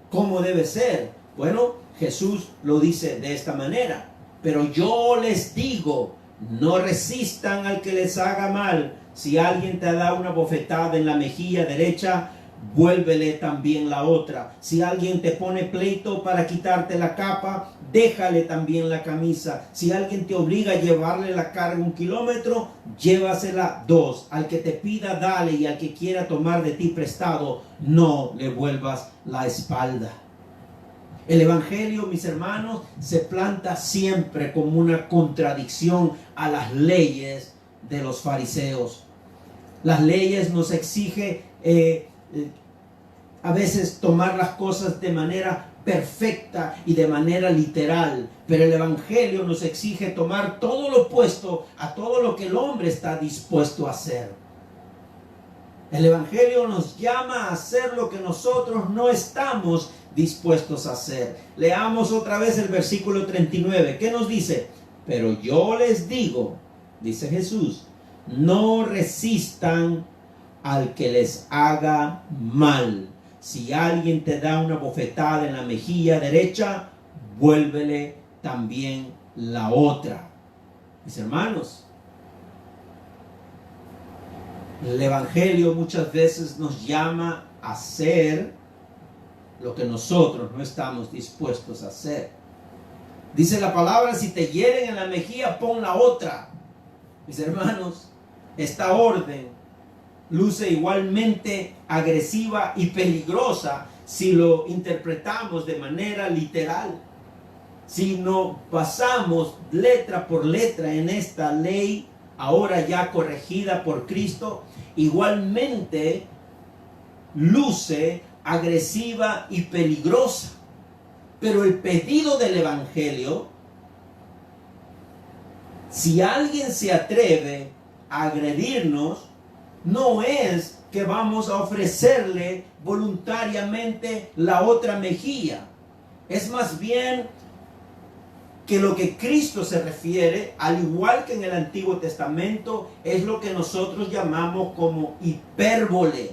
¿Cómo debe ser? Bueno, Jesús lo dice de esta manera: pero yo les digo, no resistan al que les haga mal. Si alguien te da una bofetada en la mejilla derecha, vuélvele también la otra. Si alguien te pone pleito para quitarte la capa, déjale también la camisa. Si alguien te obliga a llevarle la carga 1 kilómetro, llévasela 2. Al que te pida, dale, y al que quiera tomar de ti prestado, no le vuelvas la espalda. El Evangelio, mis hermanos, se planta siempre como una contradicción a las leyes de los fariseos. Las leyes nos exigen a veces tomar las cosas de manera perfecta y de manera literal, pero el Evangelio nos exige tomar todo lo opuesto a todo lo que el hombre está dispuesto a hacer. El Evangelio nos llama a hacer lo que nosotros no estamos dispuestos a hacer. Leamos otra vez el versículo 39. ¿Qué nos dice? Pero yo les digo, dice Jesús, no resistan al que les haga mal. Si alguien te da una bofetada en la mejilla derecha, vuélvele también la otra. Mis hermanos, El Evangelio muchas veces nos llama a hacer lo que nosotros no estamos dispuestos a hacer. Dice la palabra, si te hieren en la mejilla, pon la otra. Mis hermanos, esta orden luce igualmente agresiva y peligrosa si lo interpretamos de manera literal. Si nos basamos letra por letra en esta ley, ahora ya corregida por Cristo, igualmente luce agresiva y peligrosa. Pero el pedido del Evangelio, si alguien se atreve a agredirnos, no es que vamos a ofrecerle voluntariamente la otra mejilla. Es más bien que lo que Cristo se refiere, al igual que en el Antiguo Testamento, es lo que nosotros llamamos como hipérbole,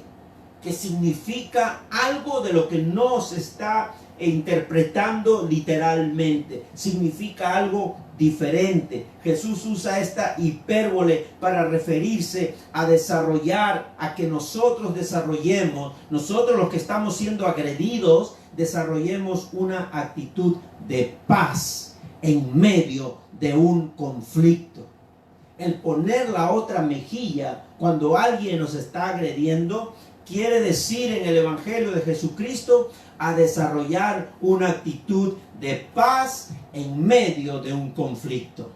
que significa algo de lo que no se está interpretando literalmente, significa algo diferente. Jesús usa esta hipérbole para referirse a desarrollar, a que nosotros desarrollemos, nosotros los que estamos siendo agredidos, desarrollemos una actitud de paz en medio de un conflicto. El poner la otra mejilla cuando alguien nos está agrediendo quiere decir en el Evangelio de Jesucristo a desarrollar una actitud de paz en medio de un conflicto.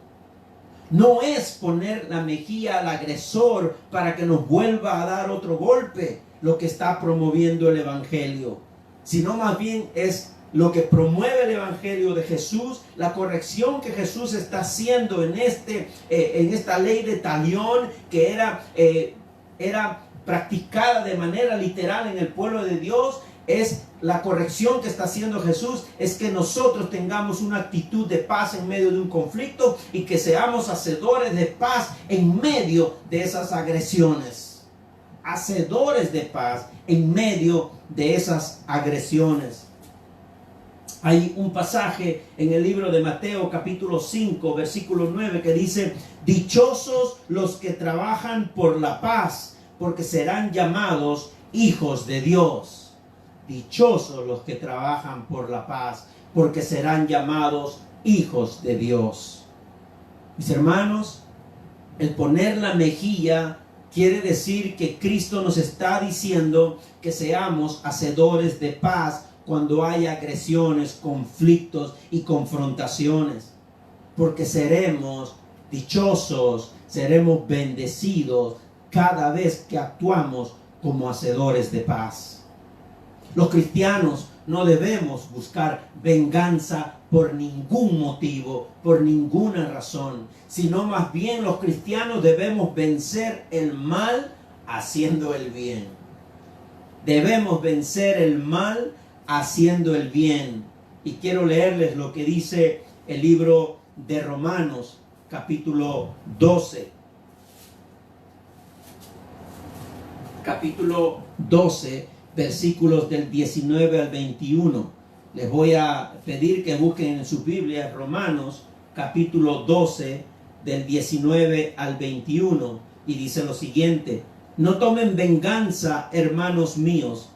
No es poner la mejilla al agresor para que nos vuelva a dar otro golpe lo que está promoviendo el Evangelio, sino más bien es lo que promueve el Evangelio de Jesús, la corrección que Jesús está haciendo en esta ley de talión que era practicada de manera literal en el pueblo de Dios. Es la corrección que está haciendo Jesús, es que nosotros tengamos una actitud de paz en medio de un conflicto y que seamos hacedores de paz en medio de esas agresiones. Hacedores de paz en medio de esas agresiones. Hay un pasaje en el libro de Mateo capítulo 5 versículo 9 que dice: dichosos los que trabajan por la paz, porque serán llamados hijos de Dios. Dichosos los que trabajan por la paz, porque serán llamados hijos de Dios. Mis hermanos, el poner la mejilla quiere decir que Cristo nos está diciendo que seamos hacedores de paz cuando hay agresiones, conflictos y confrontaciones, porque seremos dichosos, seremos bendecidos cada vez que actuamos como hacedores de paz. Los cristianos no debemos buscar venganza por ningún motivo, por ninguna razón, sino más bien los cristianos debemos vencer el mal haciendo el bien. Debemos vencer el mal haciendo el bien. Y quiero leerles lo que dice el libro de Romanos, capítulo 12. Capítulo 12, versículos del 19 al 21. Les voy a pedir que busquen en sus Biblias Romanos, capítulo 12, del 19 al 21. Y dice lo siguiente: no tomen venganza, hermanos míos,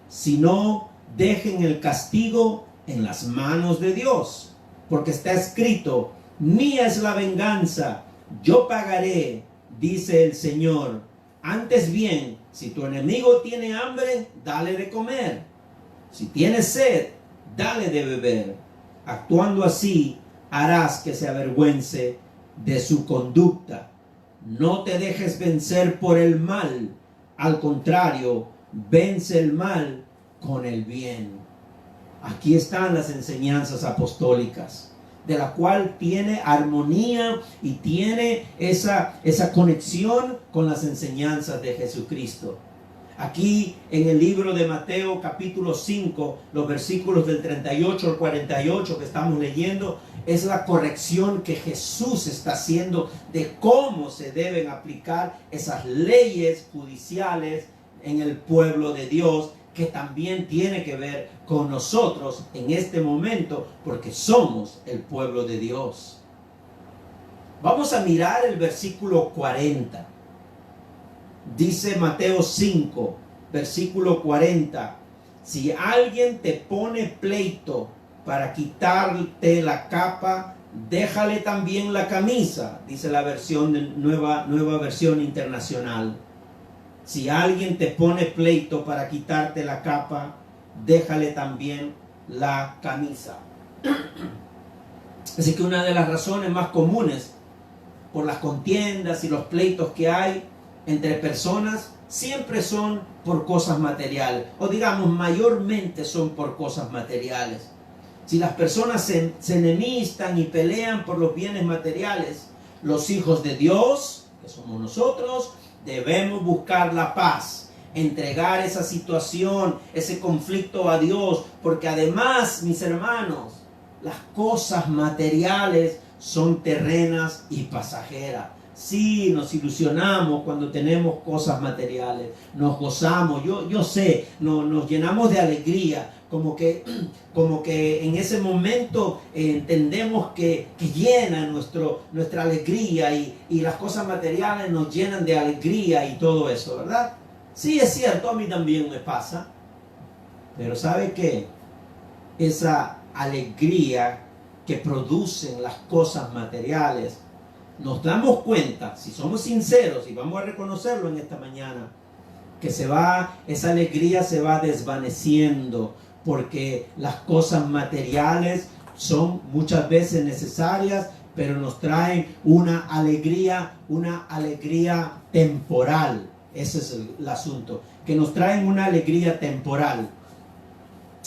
sino dejen el castigo en las manos de Dios, porque está escrito: mía es la venganza, yo pagaré, dice el Señor. Antes bien, si tu enemigo tiene hambre, dale de comer. Si tiene sed, dale de beber. Actuando así, harás que se avergüence de su conducta. No te dejes vencer por el mal. Al contrario, vence el mal con el bien. Aquí están las enseñanzas apostólicas, de la cual tiene armonía y tiene esa conexión con las enseñanzas de Jesucristo. Aquí en el libro de Mateo capítulo 5, los versículos del 38 al 48 que estamos leyendo, es la corrección que Jesús está haciendo de cómo se deben aplicar esas leyes judiciales en el pueblo de Dios, que también tiene que ver con nosotros en este momento, porque somos el pueblo de Dios. Vamos a mirar el versículo 40. Dice Mateo 5, versículo 40. Si alguien te pone pleito para quitarte la capa, déjale también la camisa, dice la versión de nueva versión internacional. Si alguien te pone pleito para quitarte la capa, déjale también la camisa. Así que una de las razones más comunes por las contiendas y los pleitos que hay entre personas siempre son por cosas materiales, o digamos mayormente son por cosas materiales. Si las personas se enemistan y pelean por los bienes materiales, los hijos de Dios, que somos nosotros, debemos buscar la paz, entregar esa situación, ese conflicto a Dios, porque además, mis hermanos, las cosas materiales son terrenas y pasajeras. Sí, nos ilusionamos cuando tenemos cosas materiales, nos gozamos, yo sé, nos llenamos de alegría, como que en ese momento entendemos que llena nuestra alegría y las cosas materiales nos llenan de alegría y todo eso, ¿verdad? Sí, es cierto, a mí también me pasa, pero ¿sabe qué? Esa alegría que producen las cosas materiales, nos damos cuenta, si somos sinceros y vamos a reconocerlo en esta mañana, que esa alegría se va desvaneciendo porque las cosas materiales son muchas veces necesarias, pero nos traen una alegría temporal. Ese es el asunto, que nos traen una alegría temporal.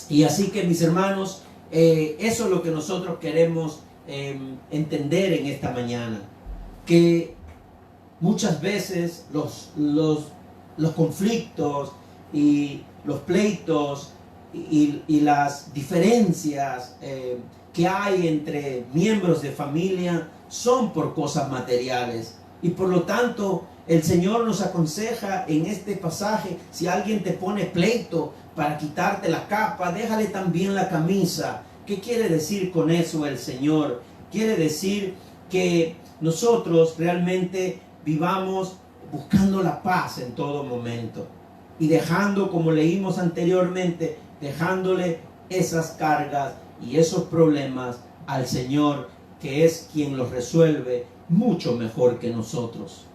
Y así que, mis hermanos, eso es lo que nosotros queremos entender en esta mañana, que muchas veces los conflictos y los pleitos y las diferencias que hay entre miembros de familia son por cosas materiales, y por lo tanto el Señor nos aconseja en este pasaje: si alguien te pone pleito para quitarte la capa, déjale también la camisa. ¿Qué quiere decir con eso el Señor? Quiere decir que nosotros realmente vivamos buscando la paz en todo momento y dejando, como leímos anteriormente, dejándole esas cargas y esos problemas al Señor, que es quien los resuelve mucho mejor que nosotros.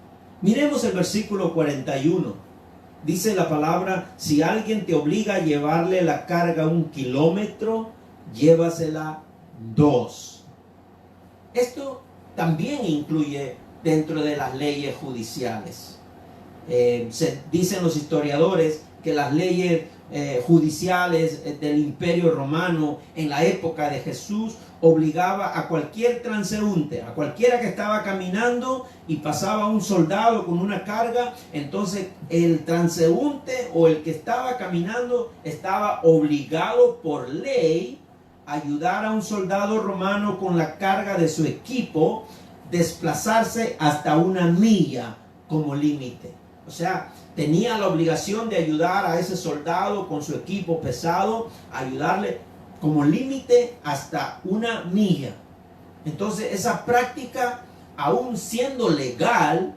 Miremos el versículo 41. Dice la palabra: si alguien te obliga a llevarle la carga 1 kilómetro, llévasela 2. Esto también incluye dentro de las leyes judiciales. Dicen los historiadores que las leyes judiciales del Imperio Romano en la época de Jesús obligaba a cualquier transeúnte, a cualquiera que estaba caminando y pasaba un soldado con una carga, entonces el transeúnte o el que estaba caminando estaba obligado por ley a ayudar a un soldado romano con la carga de su equipo, desplazarse hasta 1 milla como límite. O sea, tenía la obligación de ayudar a ese soldado con su equipo pesado, ayudarle como límite hasta 1 milla. Entonces esa práctica, aún siendo legal,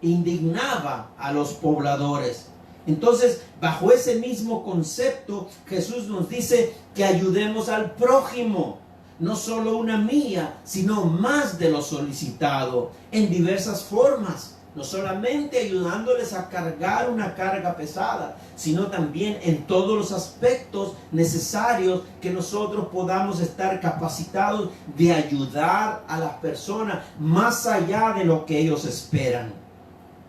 indignaba a los pobladores. Entonces, bajo ese mismo concepto, Jesús nos dice que ayudemos al prójimo, no solo 1 milla, sino más de lo solicitado, en diversas formas. No solamente ayudándoles a cargar una carga pesada, sino también en todos los aspectos necesarios que nosotros podamos estar capacitados de ayudar a las personas más allá de lo que ellos esperan.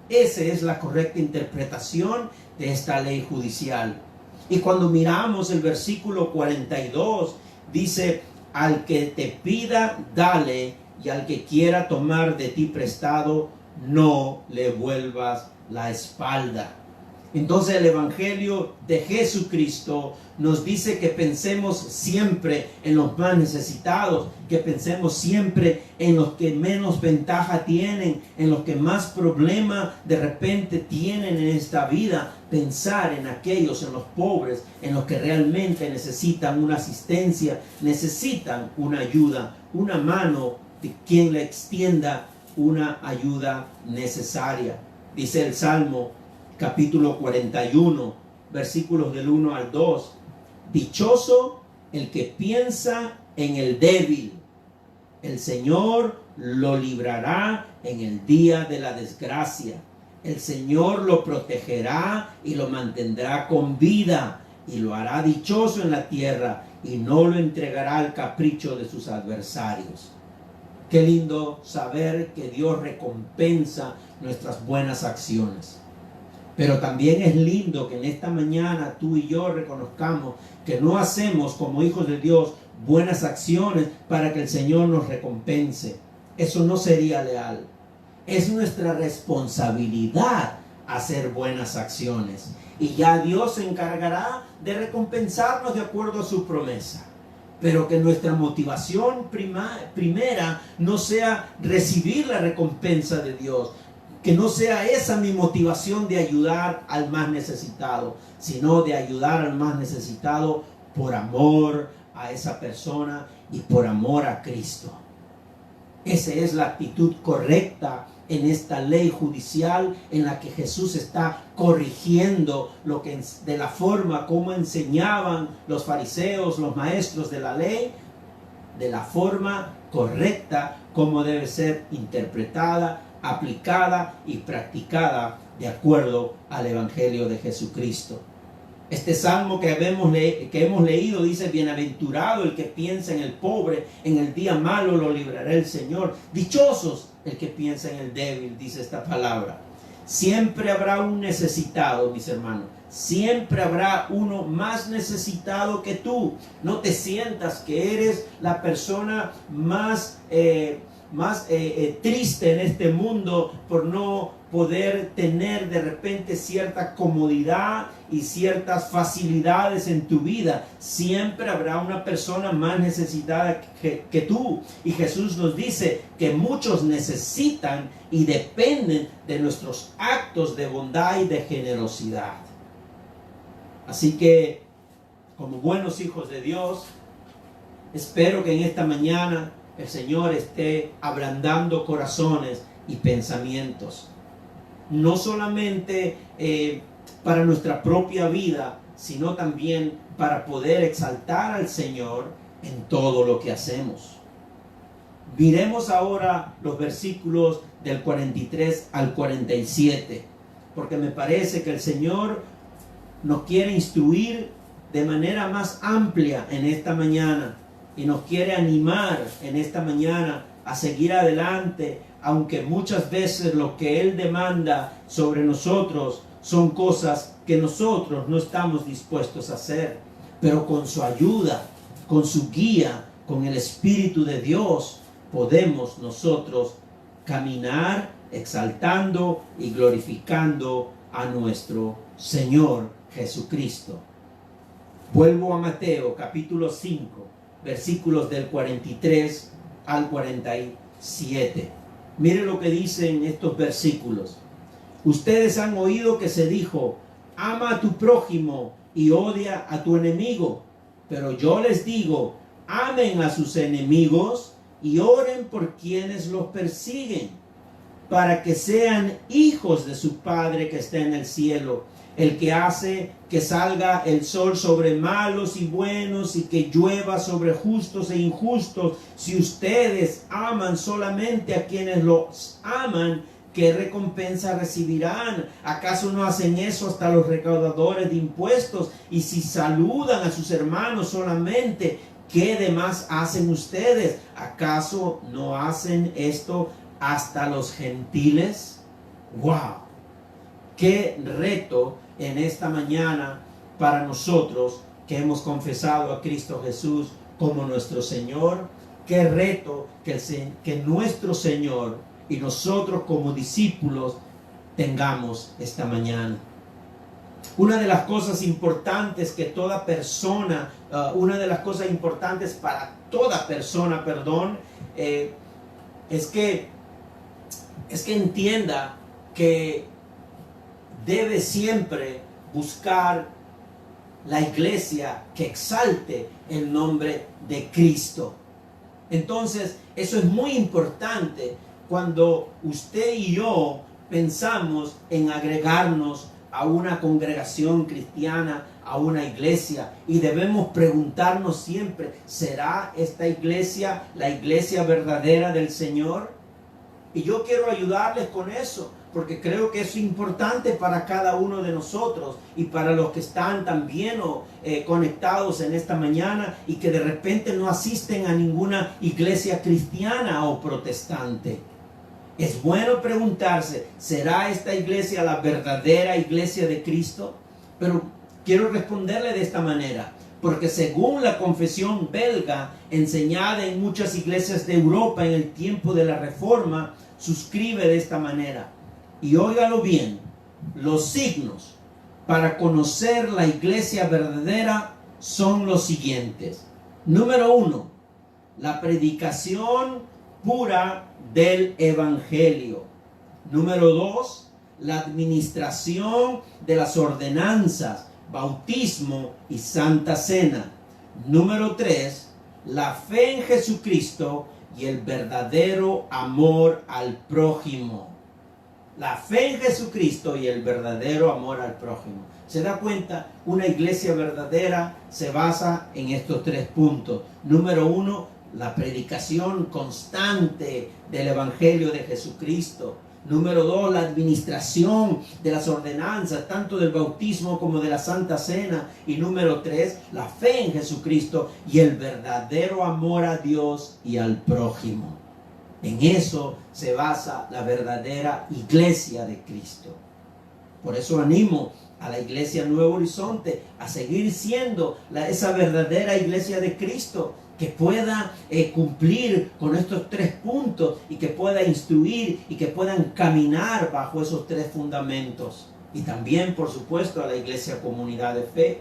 Esa es la correcta interpretación de esta ley judicial. Y cuando miramos el versículo 42, dice: al que te pida, dale, y al que quiera tomar de ti prestado, no le vuelvas la espalda. Entonces el Evangelio de Jesucristo nos dice que pensemos siempre en los más necesitados, que pensemos siempre en los que menos ventaja tienen, en los que más problema de repente tienen en esta vida. Pensar en aquellos, en los pobres, en los que realmente necesitan una asistencia, necesitan una ayuda, una mano de quien le extienda una ayuda necesaria. Dice el Salmo capítulo 41, versículos del 1 al 2. Dichoso el que piensa en el débil. El Señor lo librará en el día de la desgracia. El Señor lo protegerá y lo mantendrá con vida y lo hará dichoso en la tierra y no lo entregará al capricho de sus adversarios. Qué lindo saber que Dios recompensa nuestras buenas acciones. Pero también es lindo que en esta mañana tú y yo reconozcamos que no hacemos como hijos de Dios buenas acciones para que el Señor nos recompense. Eso no sería leal. Es nuestra responsabilidad hacer buenas acciones. Y ya Dios se encargará de recompensarnos de acuerdo a su promesa. Pero que nuestra motivación primera no sea recibir la recompensa de Dios. Que no sea esa mi motivación de ayudar al más necesitado, sino de ayudar al más necesitado por amor a esa persona y por amor a Cristo. Esa es la actitud correcta en esta ley judicial en la que Jesús está corrigiendo lo que de la forma como enseñaban los fariseos, los maestros de la ley, de la forma correcta como debe ser interpretada, aplicada y practicada de acuerdo al Evangelio de Jesucristo. Este salmo que hemos leído dice: bienaventurado el que piensa en el pobre, en el día malo lo librará el Señor. Dichosos el que piensa en el débil, dice esta palabra. Siempre habrá un necesitado, mis hermanos. Siempre habrá uno más necesitado que tú. No te sientas que eres la persona más triste en este mundo por no poder tener de repente cierta comodidad y ciertas facilidades en tu vida. Siempre habrá una persona más necesitada que tú. Y Jesús nos dice que muchos necesitan y dependen de nuestros actos de bondad y de generosidad. Así que, como buenos hijos de Dios, espero que en esta mañana el Señor esté ablandando corazones y pensamientos. No solamente para nuestra propia vida, sino también para poder exaltar al Señor en todo lo que hacemos. Miremos ahora los versículos del 43 al 47, porque me parece que el Señor nos quiere instruir de manera más amplia en esta mañana y nos quiere animar en esta mañana a seguir adelante, aunque muchas veces lo que Él demanda sobre nosotros son cosas que nosotros no estamos dispuestos a hacer. Pero con su ayuda, con su guía, con el Espíritu de Dios, podemos nosotros caminar exaltando y glorificando a nuestro Señor Jesucristo. Vuelvo a Mateo capítulo 5, versículos del 43 al 47. Mire lo que dicen estos versículos. Ustedes han oído que se dijo: ama a tu prójimo y odia a tu enemigo. Pero yo les digo: amen a sus enemigos y oren por quienes los persiguen, para que sean hijos de su Padre que está en el cielo, el que hace que salga el sol sobre malos y buenos y que llueva sobre justos e injustos. Si ustedes aman solamente a quienes los aman, ¿qué recompensa recibirán? ¿Acaso no hacen eso hasta los recaudadores de impuestos? Y si saludan a sus hermanos solamente, ¿qué demás hacen ustedes? ¿Acaso no hacen esto hasta los gentiles? ¡Wow! ¡Qué reto en esta mañana para nosotros que hemos confesado a Cristo Jesús como nuestro Señor! ¡Qué reto que nuestro Señor y nosotros como discípulos tengamos esta mañana! Una de las cosas importantes que toda persona, una de las cosas importantes para toda persona, es que entienda que debe siempre buscar la iglesia que exalte el nombre de Cristo. Entonces, eso es muy importante cuando usted y yo pensamos en agregarnos a una congregación cristiana, a una iglesia, y debemos preguntarnos siempre, ¿será esta iglesia la iglesia verdadera del Señor? Y yo quiero ayudarles con eso, porque creo que es importante para cada uno de nosotros y para los que están también conectados en esta mañana y que de repente no asisten a ninguna iglesia cristiana o protestante. Es bueno preguntarse, ¿será esta iglesia la verdadera iglesia de Cristo? Pero quiero responderle de esta manera, porque según la confesión belga, enseñada en muchas iglesias de Europa en el tiempo de la Reforma, suscribe de esta manera. Y óigalo bien, los signos para conocer la iglesia verdadera son los siguientes. Número 1, la predicación pura del Evangelio. Número 2, la administración de las ordenanzas, bautismo y santa cena. Número 3, la fe en Jesucristo y el verdadero amor al prójimo. La fe en Jesucristo y el verdadero amor al prójimo. ¿Se da cuenta? Una iglesia verdadera se basa en estos 3 puntos. Número 1, la predicación constante del Evangelio de Jesucristo. Número 2, la administración de las ordenanzas, tanto del bautismo como de la Santa Cena. Y número 3, la fe en Jesucristo y el verdadero amor a Dios y al prójimo. En eso se basa la verdadera iglesia de Cristo. Por eso animo a la iglesia Nuevo Horizonte a seguir siendo esa verdadera iglesia de Cristo, que pueda cumplir con estos 3 puntos y que pueda instruir y que puedan caminar bajo esos 3 fundamentos. Y también, por supuesto, a la iglesia Comunidad de Fe.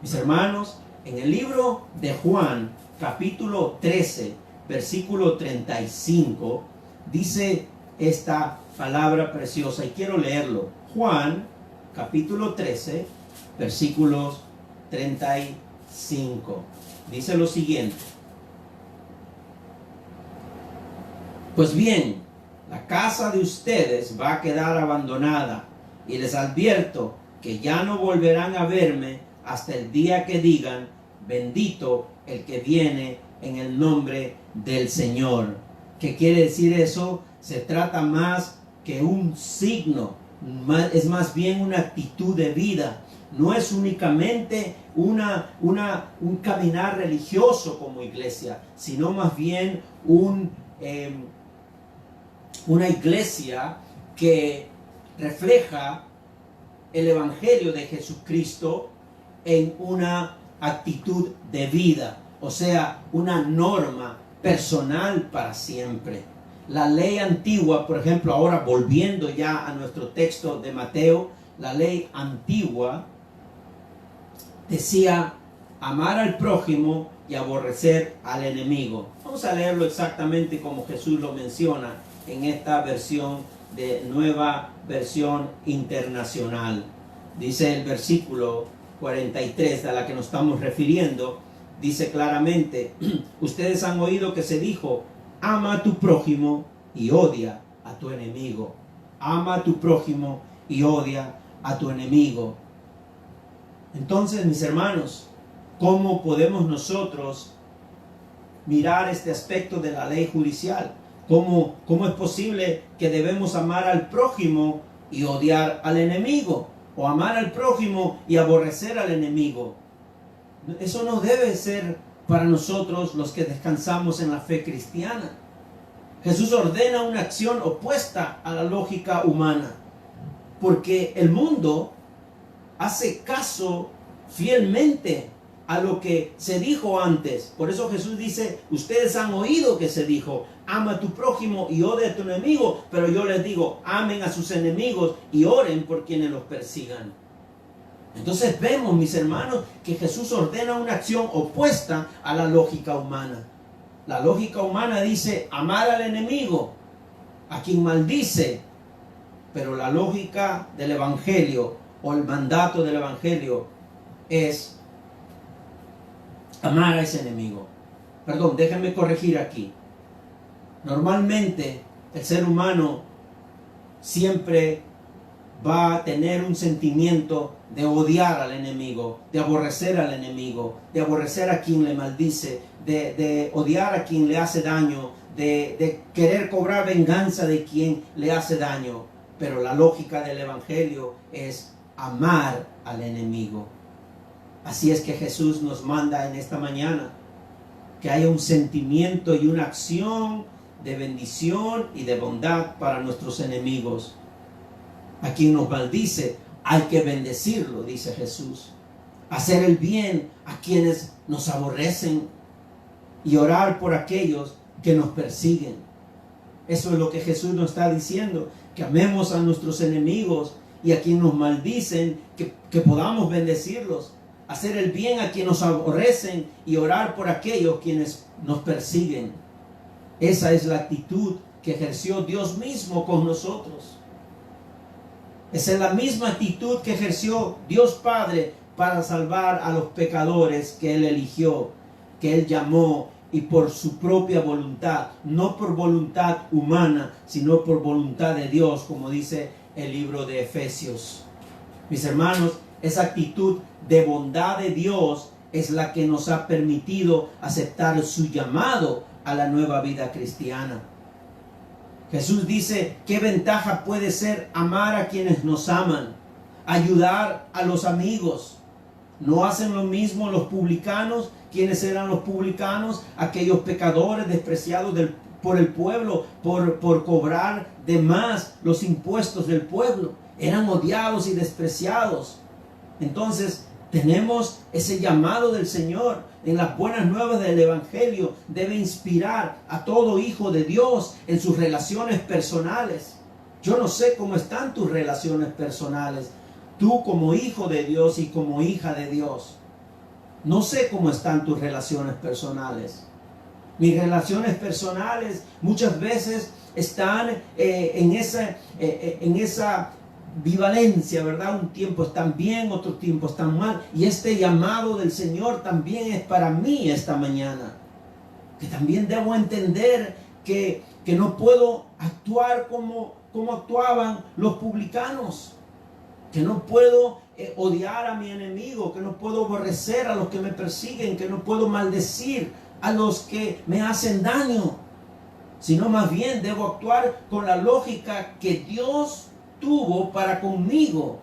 Mis hermanos, en el libro de Juan, capítulo 13, versículo 35, dice esta palabra preciosa y quiero leerlo. Juan, capítulo 13, versículos 35. Dice lo siguiente: pues bien, la casa de ustedes va a quedar abandonada, y les advierto que ya no volverán a verme hasta el día que digan, bendito el que viene en el nombre del Señor. ¿Qué quiere decir eso? Se trata más que un signo, es más bien una actitud de vida. No es únicamente un caminar religioso como iglesia, sino más bien una iglesia que refleja el Evangelio de Jesucristo en una actitud de vida, o sea, una norma personal para siempre. La ley antigua, por ejemplo, ahora volviendo ya a nuestro texto de Mateo, la ley antigua decía amar al prójimo y aborrecer al enemigo. Vamos a leerlo exactamente como Jesús lo menciona en esta versión de Nueva Versión Internacional. Dice el versículo 43 a la que nos estamos refiriendo, dice claramente, ustedes han oído que se dijo, ama a tu prójimo y odia a tu enemigo. Ama a tu prójimo y odia a tu enemigo. Entonces, mis hermanos, ¿cómo podemos nosotros mirar este aspecto de la ley judicial? ¿Cómo es posible que debemos amar al prójimo y odiar al enemigo? O amar al prójimo y aborrecer al enemigo. Eso no debe ser para nosotros los que descansamos en la fe cristiana. Jesús ordena una acción opuesta a la lógica humana, porque el mundo hace caso fielmente a lo que se dijo antes. Por eso Jesús dice, ustedes han oído que se dijo, ama a tu prójimo y odia a tu enemigo, pero yo les digo, amen a sus enemigos y oren por quienes los persigan. Entonces vemos, mis hermanos, que Jesús ordena una acción opuesta a la lógica humana. La lógica humana dice amar al enemigo, a quien maldice, pero la lógica del Evangelio o el mandato del Evangelio es amar a ese enemigo. Perdón, déjenme corregir aquí. Normalmente el ser humano siempre va a tener un sentimiento de odiar al enemigo, de aborrecer al enemigo, de aborrecer a quien le maldice, de odiar a quien le hace daño, de querer cobrar venganza de quien le hace daño. Pero la lógica del evangelio es amar al enemigo. Así es que Jesús nos manda en esta mañana que haya un sentimiento y una acción de bendición y de bondad para nuestros enemigos. A quien nos maldice, hay que bendecirlo, dice Jesús. Hacer el bien a quienes nos aborrecen y orar por aquellos que nos persiguen. Eso es lo que Jesús nos está diciendo, que amemos a nuestros enemigos y a quienes nos maldicen, que podamos bendecirlos. Hacer el bien a quienes nos aborrecen y orar por aquellos quienes nos persiguen. Esa es la actitud que ejerció Dios mismo con nosotros. Esa es la misma actitud que ejerció Dios Padre para salvar a los pecadores que Él eligió, que Él llamó, y por su propia voluntad, no por voluntad humana, sino por voluntad de Dios, como dice el libro de Efesios. Mis hermanos, esa actitud de bondad de Dios es la que nos ha permitido aceptar su llamado a la nueva vida cristiana. Jesús dice, ¿qué ventaja puede ser amar a quienes nos aman? Ayudar a los amigos. ¿No hacen lo mismo los publicanos? ¿Quiénes eran los publicanos? Aquellos pecadores despreciados por el pueblo, por cobrar de más los impuestos del pueblo. Eran odiados y despreciados. Entonces, tenemos ese llamado del Señor en las buenas nuevas del Evangelio. Debe inspirar a todo hijo de Dios en sus relaciones personales. Yo no sé cómo están tus relaciones personales. Tú como hijo de Dios y como hija de Dios. No sé cómo están tus relaciones personales. Mis relaciones personales muchas veces están en esa ambivalencia, ¿verdad? Un tiempo están bien, otro tiempo están mal. Y este llamado del Señor también es para mí esta mañana. Que también debo entender que no puedo actuar como actuaban los publicanos. Que no puedo odiar a mi enemigo, que no puedo aborrecer a los que me persiguen, que no puedo maldecir a los que me hacen daño. Sino más bien debo actuar con la lógica que Dios tuvo para conmigo,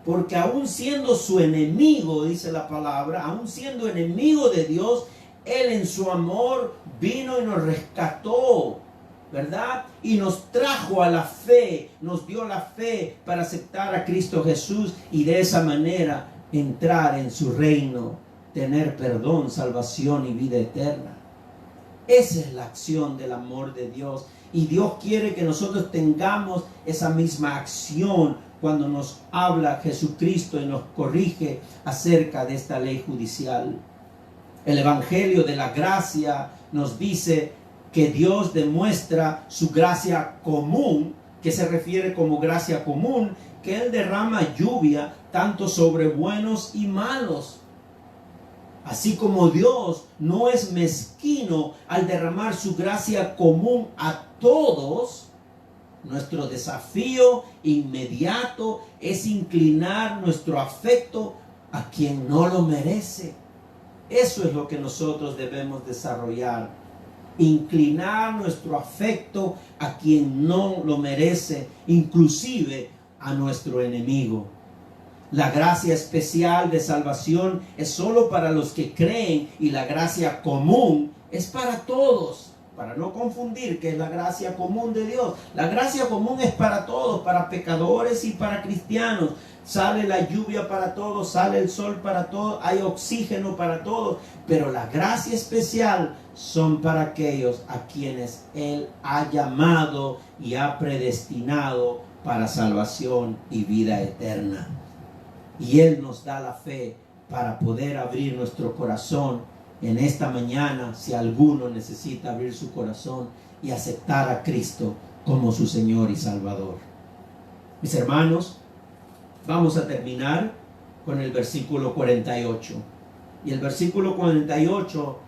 porque aún siendo su enemigo, dice la palabra, aún siendo enemigo de Dios, Él en su amor vino y nos rescató, ¿verdad? Y nos trajo a la fe, nos dio la fe para aceptar a Cristo Jesús y de esa manera entrar en su reino, tener perdón, salvación y vida eterna. Esa es la acción del amor de Dios. Y Dios quiere que nosotros tengamos esa misma acción cuando nos habla Jesucristo y nos corrige acerca de esta ley judicial. El Evangelio de la gracia nos dice que Dios demuestra su gracia común, que se refiere como gracia común, que Él derrama lluvia tanto sobre buenos y malos. Así como Dios no es mezquino al derramar su gracia común a todos, nuestro desafío inmediato es inclinar nuestro afecto a quien no lo merece. Eso es lo que nosotros debemos desarrollar. Inclinar nuestro afecto a quien no lo merece, inclusive a nuestro enemigo. La gracia especial de salvación es solo para los que creen y la gracia común es para todos. Para no confundir que es la gracia común de Dios. La gracia común es para todos, para pecadores y para cristianos. Sale la lluvia para todos, sale el sol para todos, hay oxígeno para todos. Pero la gracia especial son para aquellos a quienes Él ha llamado y ha predestinado para salvación y vida eterna. Y Él nos da la fe para poder abrir nuestro corazón en esta mañana, si alguno necesita abrir su corazón y aceptar a Cristo como su Señor y Salvador. Mis hermanos, vamos a terminar con el versículo 48. Y el versículo 48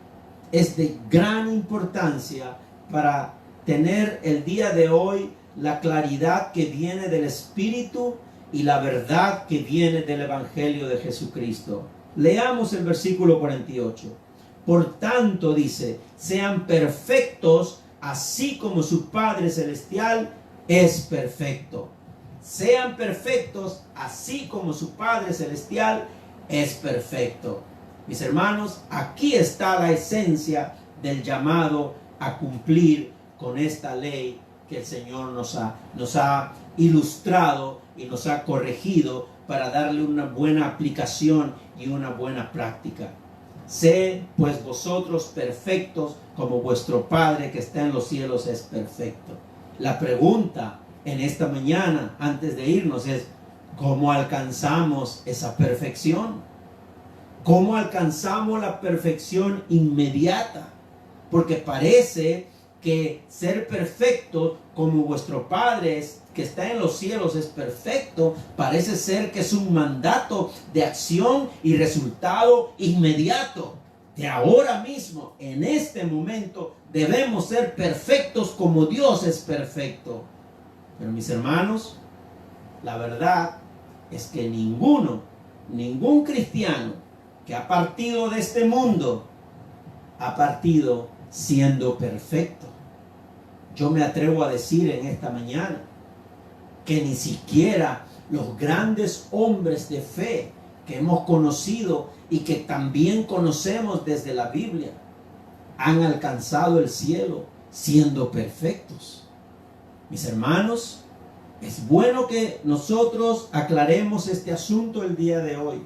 es de gran importancia para tener el día de hoy la claridad que viene del Espíritu y la verdad que viene del Evangelio de Jesucristo. Leamos el versículo 48. Por tanto, dice, sean perfectos, así como su Padre Celestial es perfecto. Sean perfectos, así como su Padre Celestial es perfecto. Mis hermanos, aquí está la esencia del llamado a cumplir con esta ley que el Señor nos ha ilustrado y nos ha corregido para darle una buena aplicación y una buena práctica. Sed pues vosotros perfectos como vuestro Padre que está en los cielos es perfecto. La pregunta en esta mañana, antes de irnos, es ¿cómo alcanzamos esa perfección? ¿Cómo alcanzamos la perfección inmediata? Porque parece que ser perfecto como vuestro Padre que está en los cielos es perfecto, parece ser que es un mandato de acción y resultado inmediato. De ahora mismo, en este momento, debemos ser perfectos como Dios es perfecto. Pero mis hermanos, la verdad es que ningún cristiano que ha partido de este mundo, ha partido siendo perfecto. Yo me atrevo a decir en esta mañana que ni siquiera los grandes hombres de fe que hemos conocido y que también conocemos desde la Biblia han alcanzado el cielo siendo perfectos. Mis hermanos, es bueno que nosotros aclaremos este asunto el día de hoy,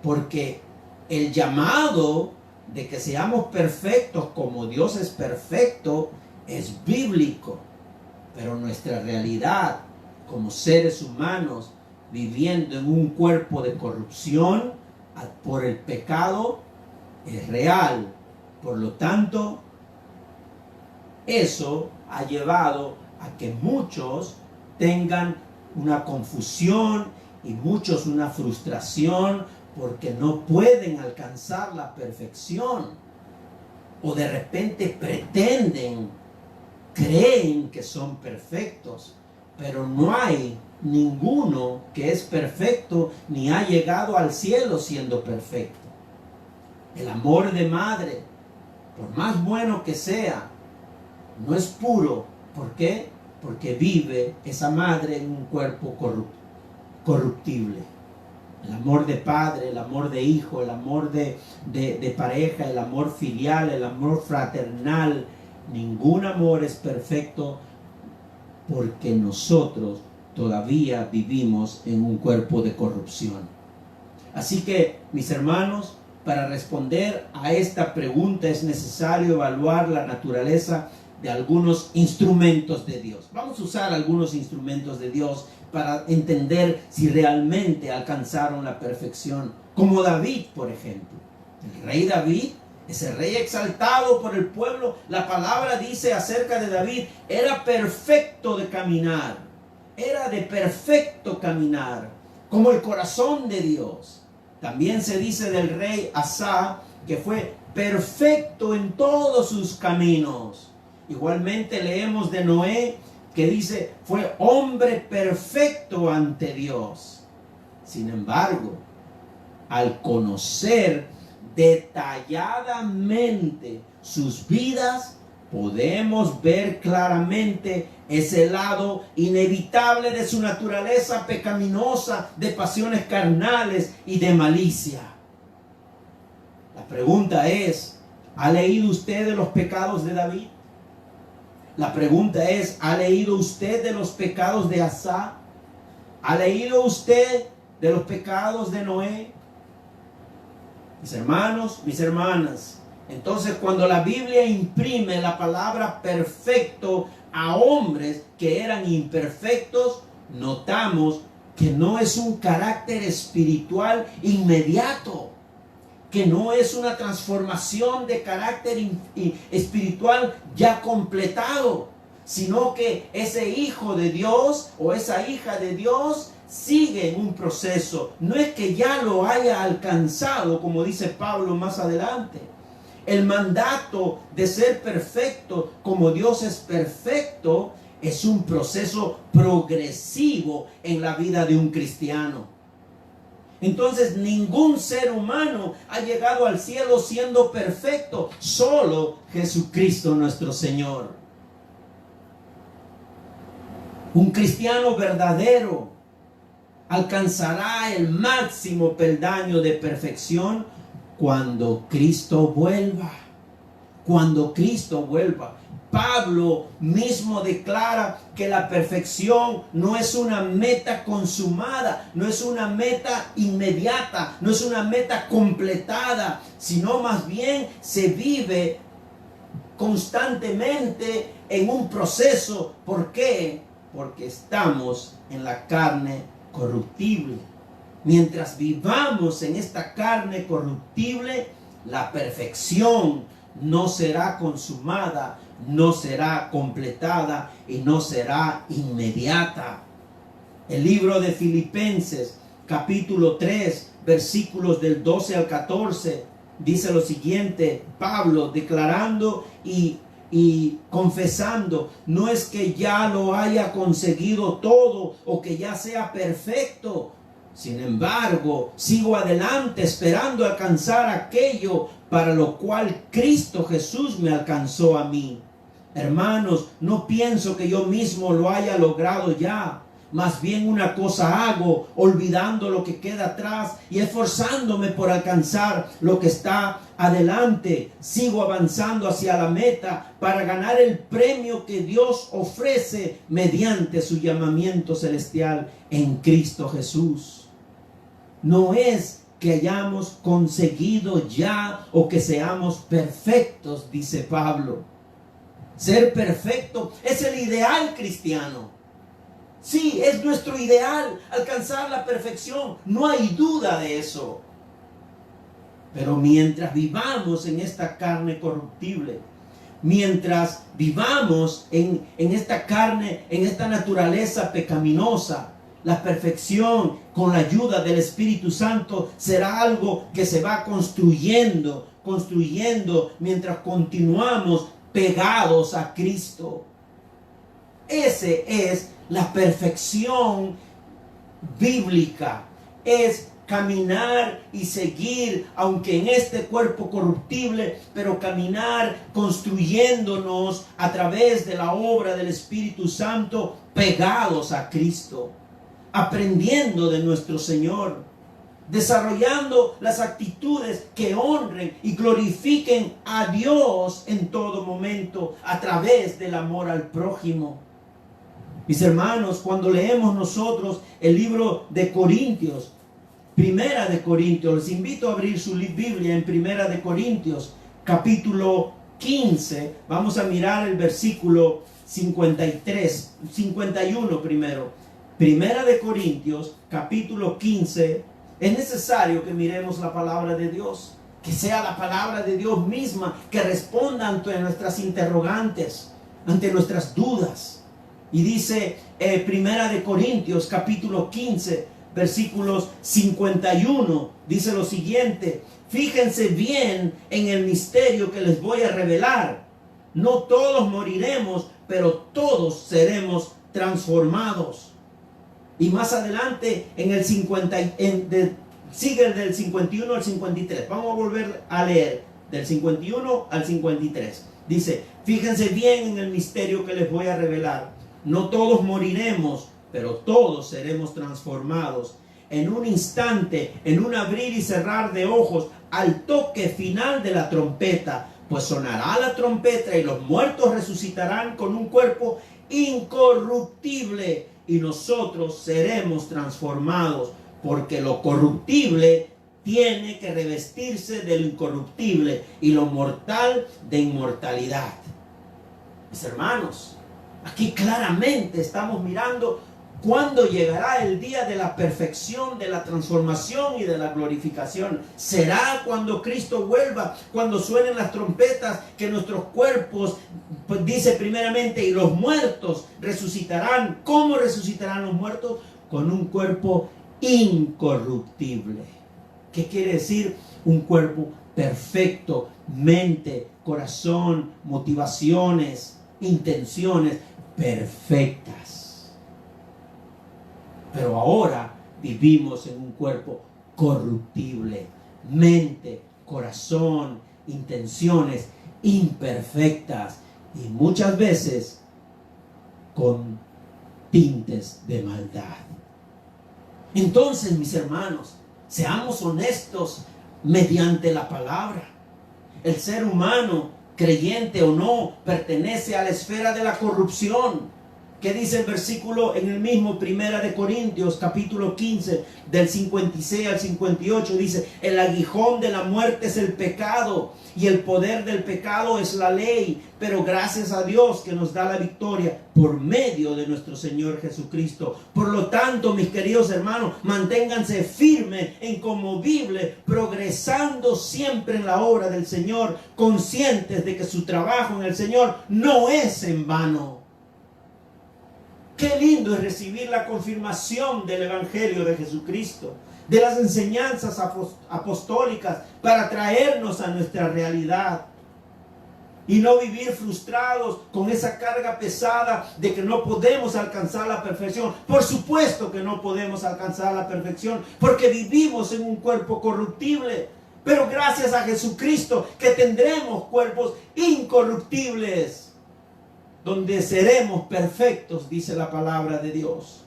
porque el llamado de que seamos perfectos como Dios es perfecto es bíblico, pero nuestra realidad como seres humanos viviendo en un cuerpo de corrupción por el pecado es real. Por lo tanto, eso ha llevado a que muchos tengan una confusión y muchos una frustración porque no pueden alcanzar la perfección, o de repente creen que son perfectos, pero no hay ninguno que es perfecto ni ha llegado al cielo siendo perfecto. El amor de madre, por más bueno que sea, no es puro. ¿Por qué? Porque vive esa madre en un cuerpo corruptible. El amor de padre, el amor de hijo, el amor de pareja, el amor filial, el amor fraternal. Ningún amor es perfecto porque nosotros todavía vivimos en un cuerpo de corrupción. Así que, mis hermanos, para responder a esta pregunta es necesario evaluar la naturaleza de algunos instrumentos de Dios. Vamos a usar algunos instrumentos de Dios para entender si realmente alcanzaron la perfección. Como David, por ejemplo. El rey David, ese rey exaltado por el pueblo, la palabra dice acerca de David, era perfecto de caminar. Era de perfecto caminar, como el corazón de Dios. También se dice del rey Asa que fue perfecto en todos sus caminos. Igualmente leemos de Noé que dice, fue hombre perfecto ante Dios. Sin embargo, al conocer detalladamente sus vidas, podemos ver claramente ese lado inevitable de su naturaleza pecaminosa, de pasiones carnales y de malicia. La pregunta es, ¿ha leído usted de los pecados de David? La pregunta es, ¿ha leído usted de los pecados de Asa? ¿Ha leído usted de los pecados de Noé? Mis hermanos, mis hermanas, entonces cuando la Biblia imprime la palabra perfecto a hombres que eran imperfectos, notamos que no es un carácter espiritual inmediato, que no es una transformación de carácter espiritual ya completado, sino que ese hijo de Dios o esa hija de Dios sigue en un proceso. No es que ya lo haya alcanzado, como dice Pablo más adelante. el mandato de ser perfecto como Dios es perfecto es un proceso progresivo en la vida de un cristiano. Entonces ningún ser humano ha llegado al cielo siendo perfecto, solo Jesucristo nuestro Señor. Un cristiano verdadero alcanzará el máximo peldaño de perfección cuando Cristo vuelva. Cuando Cristo vuelva. Pablo mismo declara que la perfección no es una meta consumada, no es una meta inmediata, no es una meta completada, sino más bien se vive constantemente en un proceso. ¿Por qué? Porque estamos en la carne corruptible. Mientras vivamos en esta carne corruptible, la perfección no será consumada, no será completada y no será inmediata. El libro de Filipenses, capítulo 3, versículos del 12 al 14, dice lo siguiente: Pablo declarando y confesando, no es que ya lo haya conseguido todo o que ya sea perfecto. Sin embargo, sigo adelante esperando alcanzar aquello para lo cual Cristo Jesús me alcanzó a mí. Hermanos, no pienso que yo mismo lo haya logrado ya. Más bien una cosa hago, olvidando lo que queda atrás y esforzándome por alcanzar lo que está adelante. Sigo avanzando hacia la meta para ganar el premio que Dios ofrece mediante su llamamiento celestial en Cristo Jesús. No es que hayamos conseguido ya o que seamos perfectos, dice Pablo. Ser perfecto es el ideal cristiano. Sí, es nuestro ideal alcanzar la perfección, no hay duda de eso. Pero mientras vivamos en esta carne corruptible, mientras vivamos en esta carne, en esta naturaleza pecaminosa, la perfección con la ayuda del Espíritu Santo será algo que se va construyendo mientras continuamos pegados a Cristo. Ese es la perfección bíblica, es caminar y seguir, aunque en este cuerpo corruptible, pero caminar construyéndonos a través de la obra del Espíritu Santo, pegados a Cristo, aprendiendo de nuestro Señor, desarrollando las actitudes que honren y glorifiquen a Dios en todo momento a través del amor al prójimo. Mis hermanos, cuando leemos nosotros el libro de Corintios, Primera de Corintios, les invito a abrir su Biblia en Primera de Corintios, capítulo 15, vamos a mirar el versículo 51 primero. Primera de Corintios, capítulo 15, es necesario que miremos la palabra de Dios, que sea la palabra de Dios misma, que responda ante nuestras interrogantes, ante nuestras dudas. Y dice Primera de Corintios capítulo 15 versículos 51, dice lo siguiente: fíjense bien en el misterio que les voy a revelar. No todos moriremos, pero todos seremos transformados. Y más adelante en el 50, sigue del 51 al 53. Vamos a volver a leer del 51 al 53. Dice: fíjense bien en el misterio que les voy a revelar. No todos moriremos, pero todos seremos transformados. En un instante, en un abrir y cerrar de ojos, al toque final de la trompeta, pues sonará la trompeta y los muertos resucitarán con un cuerpo incorruptible y nosotros seremos transformados, porque lo corruptible tiene que revestirse de lo incorruptible y lo mortal de inmortalidad. Mis hermanos, aquí claramente estamos mirando cuándo llegará el día de la perfección, de la transformación y de la glorificación. Será cuando Cristo vuelva, cuando suenen las trompetas, que nuestros cuerpos, pues dice primeramente, y los muertos resucitarán. ¿Cómo resucitarán los muertos? Con un cuerpo incorruptible. ¿Qué quiere decir? Un cuerpo perfecto, mente, corazón, motivaciones, intenciones perfectas. Pero ahora vivimos en un cuerpo corruptible, mente, corazón, intenciones imperfectas y muchas veces con tintes de maldad. Entonces, mis hermanos, seamos honestos mediante la palabra. El ser humano, creyente o no, pertenece a la esfera de la corrupción. ¿Qué dice el versículo en el mismo Primera de Corintios, capítulo 15, del 56 al 58? Dice, el aguijón de la muerte es el pecado y el poder del pecado es la ley. Pero gracias a Dios que nos da la victoria por medio de nuestro Señor Jesucristo. Por lo tanto, mis queridos hermanos, manténganse firmes, inconmovibles, progresando siempre en la obra del Señor, conscientes de que su trabajo en el Señor no es en vano. Qué lindo es recibir la confirmación del Evangelio de Jesucristo, de las enseñanzas apostólicas para traernos a nuestra realidad y no vivir frustrados con esa carga pesada de que no podemos alcanzar la perfección. Por supuesto que no podemos alcanzar la perfección porque vivimos en un cuerpo corruptible, pero gracias a Jesucristo que tendremos cuerpos incorruptibles, donde seremos perfectos, dice la palabra de Dios.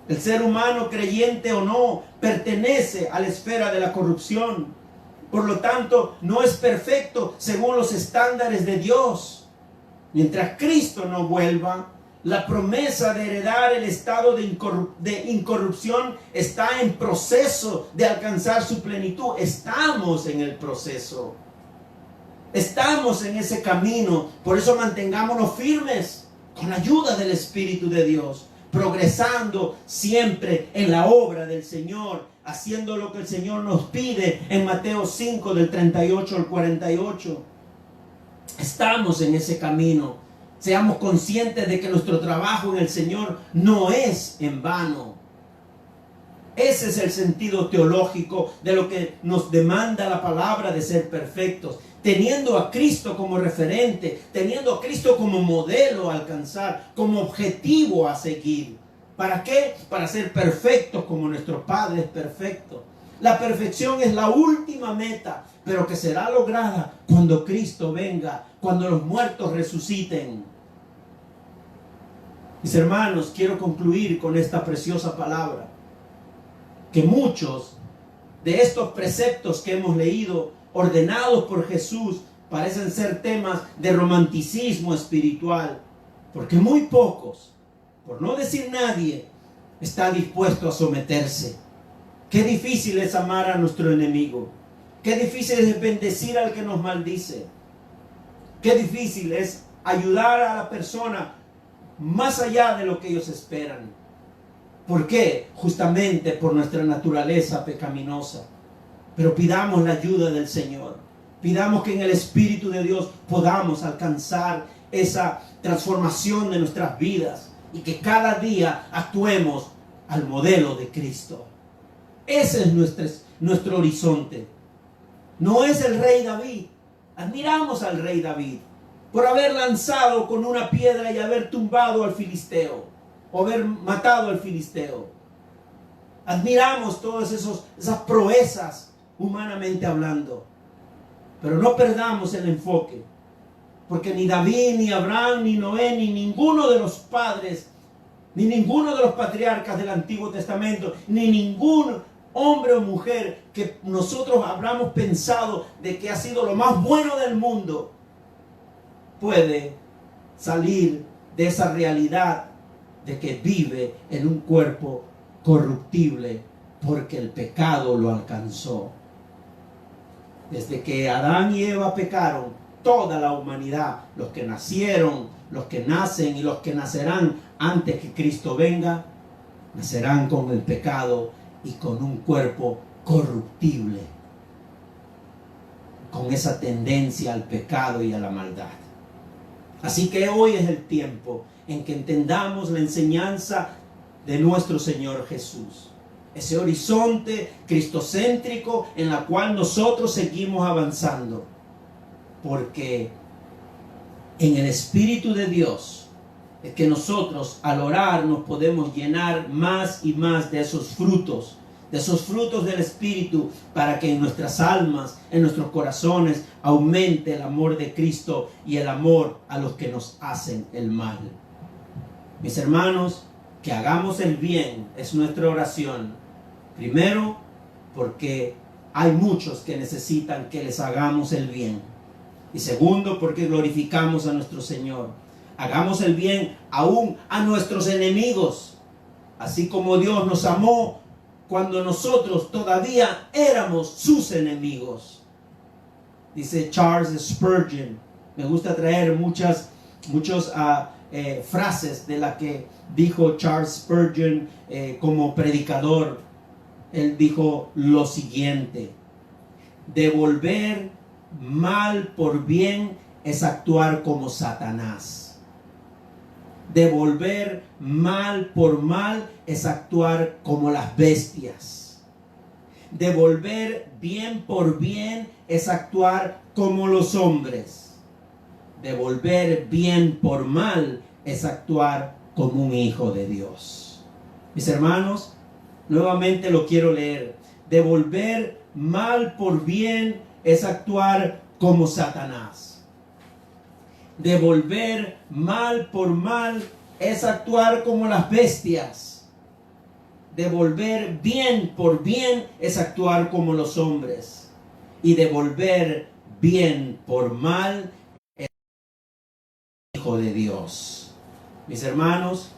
El ser humano, creyente o no, pertenece a la esfera de la corrupción. Por lo tanto, no es perfecto según los estándares de Dios. Mientras Cristo no vuelva, la promesa de heredar el estado de incorrupción está en proceso de alcanzar su plenitud. Estamos en el proceso. Estamos en ese camino. Por eso mantengámonos firmes con la ayuda del Espíritu de Dios, progresando siempre en la obra del Señor, haciendo lo que el Señor nos pide en Mateo 5 del 38 al 48. Estamos en ese camino. Seamos conscientes de que nuestro trabajo en el Señor no es en vano. Ese es el sentido teológico de lo que nos demanda la palabra de ser perfectos. Teniendo a Cristo como referente, teniendo a Cristo como modelo a alcanzar, como objetivo a seguir. ¿Para qué? Para ser perfectos como nuestro Padre es perfecto. La perfección es la última meta, pero que será lograda cuando Cristo venga, cuando los muertos resuciten. Mis hermanos, quiero concluir con esta preciosa palabra. Que muchos de estos preceptos que hemos leído, ordenados por Jesús, parecen ser temas de romanticismo espiritual, porque muy pocos, por no decir nadie, está dispuesto a someterse. Qué difícil es amar a nuestro enemigo. Qué difícil es bendecir al que nos maldice. Qué difícil es ayudar a la persona más allá de lo que ellos esperan. ¿Por qué? Justamente por nuestra naturaleza pecaminosa. Pero pidamos la ayuda del Señor. Pidamos que en el Espíritu de Dios podamos alcanzar esa transformación de nuestras vidas y que cada día actuemos al modelo de Cristo. Ese es nuestro horizonte. No es el rey David. Admiramos al rey David por haber lanzado con una piedra y haber tumbado al filisteo o haber matado al filisteo. Admiramos todas esas proezas humanamente hablando, pero no perdamos el enfoque, porque ni David, ni Abraham, ni Noé, ni ninguno de los padres, ni ninguno de los patriarcas del Antiguo Testamento, ni ningún hombre o mujer que nosotros habramos pensado de que ha sido lo más bueno del mundo, puede salir de esa realidad de que vive en un cuerpo corruptible porque el pecado lo alcanzó. Desde que Adán y Eva pecaron, toda la humanidad, los que nacieron, los que nacen y los que nacerán antes que Cristo venga, nacerán con el pecado y con un cuerpo corruptible, con esa tendencia al pecado y a la maldad. Así que hoy es el tiempo en que entendamos la enseñanza de nuestro Señor Jesús. ese horizonte cristocéntrico en la cual nosotros seguimos avanzando. Porque en el Espíritu de Dios es que nosotros al orar nos podemos llenar más y más de esos frutos del Espíritu, para que en nuestras almas, en nuestros corazones, aumente el amor de Cristo y el amor a los que nos hacen el mal. Mis hermanos, que hagamos el bien es nuestra oración. Primero, porque hay muchos que necesitan que les hagamos el bien. Y segundo, porque glorificamos a nuestro Señor. Hagamos el bien aún a nuestros enemigos, así como Dios nos amó cuando nosotros todavía éramos sus enemigos. Dice Charles Spurgeon. Me gusta traer muchas frases de las que dijo Charles Spurgeon como predicador. Él dijo lo siguiente: devolver mal por bien es actuar como Satanás. Devolver mal por mal es actuar como las bestias. Devolver bien por bien es actuar como los hombres. Devolver bien por mal es actuar como un hijo de Dios. Mis hermanos, nuevamente lo quiero leer. Devolver mal por bien es actuar como Satanás. Devolver mal por mal es actuar como las bestias. Devolver bien por bien es actuar como los hombres. Y devolver bien por mal es hijo de Dios. Mis hermanos,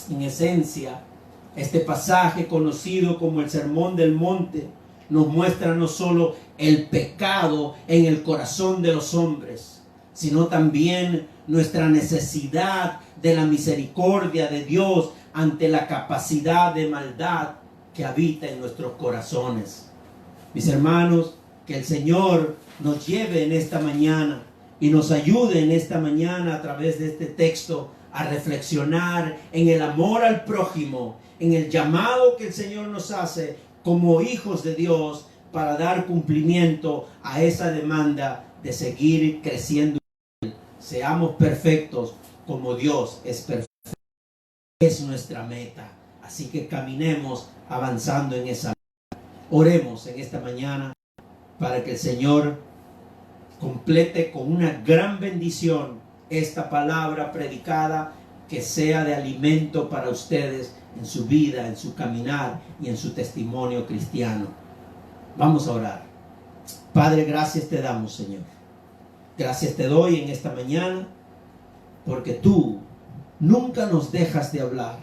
en esencia, este pasaje conocido como el Sermón del Monte nos muestra no solo el pecado en el corazón de los hombres, sino también nuestra necesidad de la misericordia de Dios ante la capacidad de maldad que habita en nuestros corazones. Mis hermanos, que el Señor nos lleve en esta mañana y nos ayude en esta mañana a través de este texto a reflexionar en el amor al prójimo, en el llamado que el Señor nos hace como hijos de Dios para dar cumplimiento a esa demanda de seguir creciendo. Seamos perfectos como Dios es perfecto. Es nuestra meta. Así que caminemos avanzando en esa meta. Oremos en esta mañana para que el Señor complete con una gran bendición esta palabra predicada, que sea de alimento para ustedes en su vida, en su caminar y en su testimonio cristiano. Vamos a orar. Padre, gracias te damos, Señor. Gracias te doy en esta mañana, porque tú nunca nos dejas de hablar,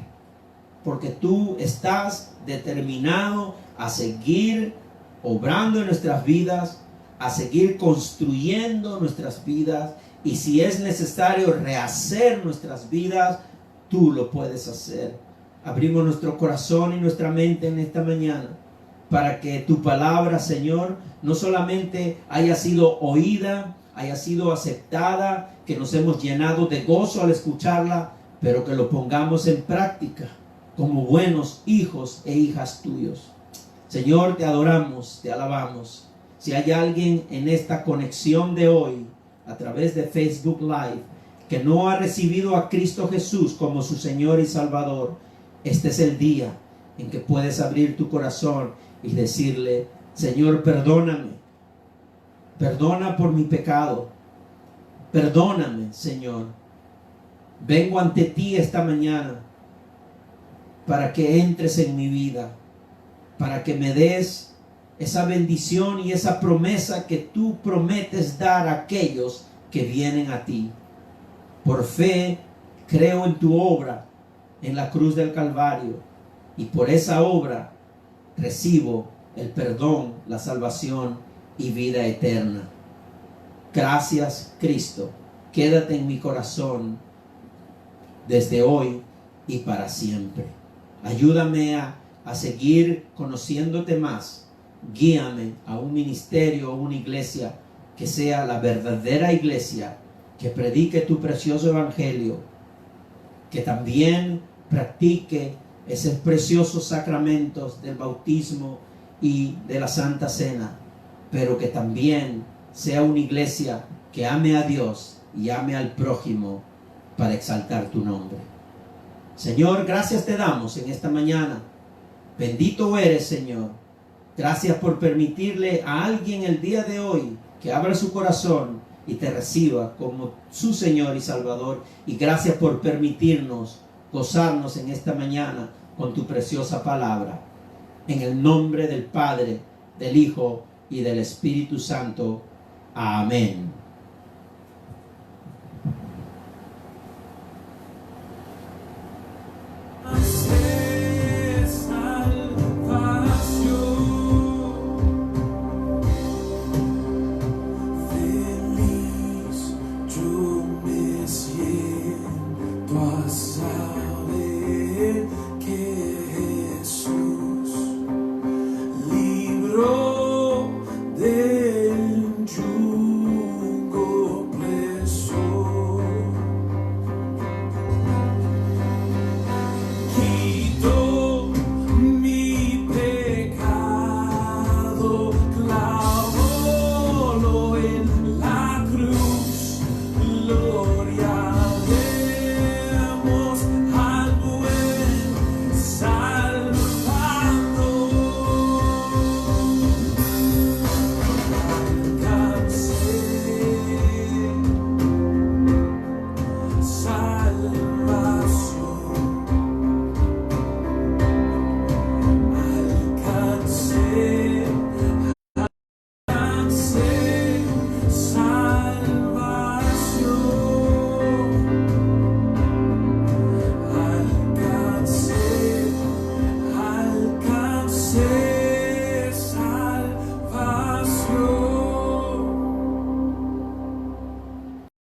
porque tú estás determinado a seguir obrando en nuestras vidas, a seguir construyendo nuestras vidas, y si es necesario rehacer nuestras vidas, tú lo puedes hacer. Abrimos nuestro corazón y nuestra mente en esta mañana para que tu palabra, Señor, no solamente haya sido oída, haya sido aceptada, que nos hemos llenado de gozo al escucharla, pero que lo pongamos en práctica como buenos hijos e hijas tuyos. Señor, te adoramos, te alabamos. Si hay alguien en esta conexión de hoy, a través de Facebook Live, que no ha recibido a Cristo Jesús como su Señor y Salvador, este es el día en que puedes abrir tu corazón y decirle: Señor, perdóname. Perdona por mi pecado. Perdóname, Señor. Vengo ante ti esta mañana para que entres en mi vida, para que me des esa bendición y esa promesa que tú prometes dar a aquellos que vienen a ti. Por fe creo en tu obra en la cruz del Calvario, y por esa obra recibo el perdón, la salvación y vida eterna. Gracias, Cristo. Quédate en mi corazón desde hoy y para siempre. Ayúdame a seguir conociéndote más. Guíame a un ministerio o una iglesia que sea la verdadera iglesia, que predique tu precioso evangelio, que también practique esos preciosos sacramentos del bautismo y de la Santa Cena, pero que también sea una iglesia que ame a Dios y ame al prójimo para exaltar tu nombre. Señor, gracias te damos en esta mañana. Bendito eres, Señor. Gracias por permitirle a alguien el día de hoy que abra su corazón y te reciba como su Señor y Salvador. Y gracias por permitirnos gozarnos en esta mañana con tu preciosa palabra. En el nombre del Padre, del Hijo y del Espíritu Santo. Amén. Salve.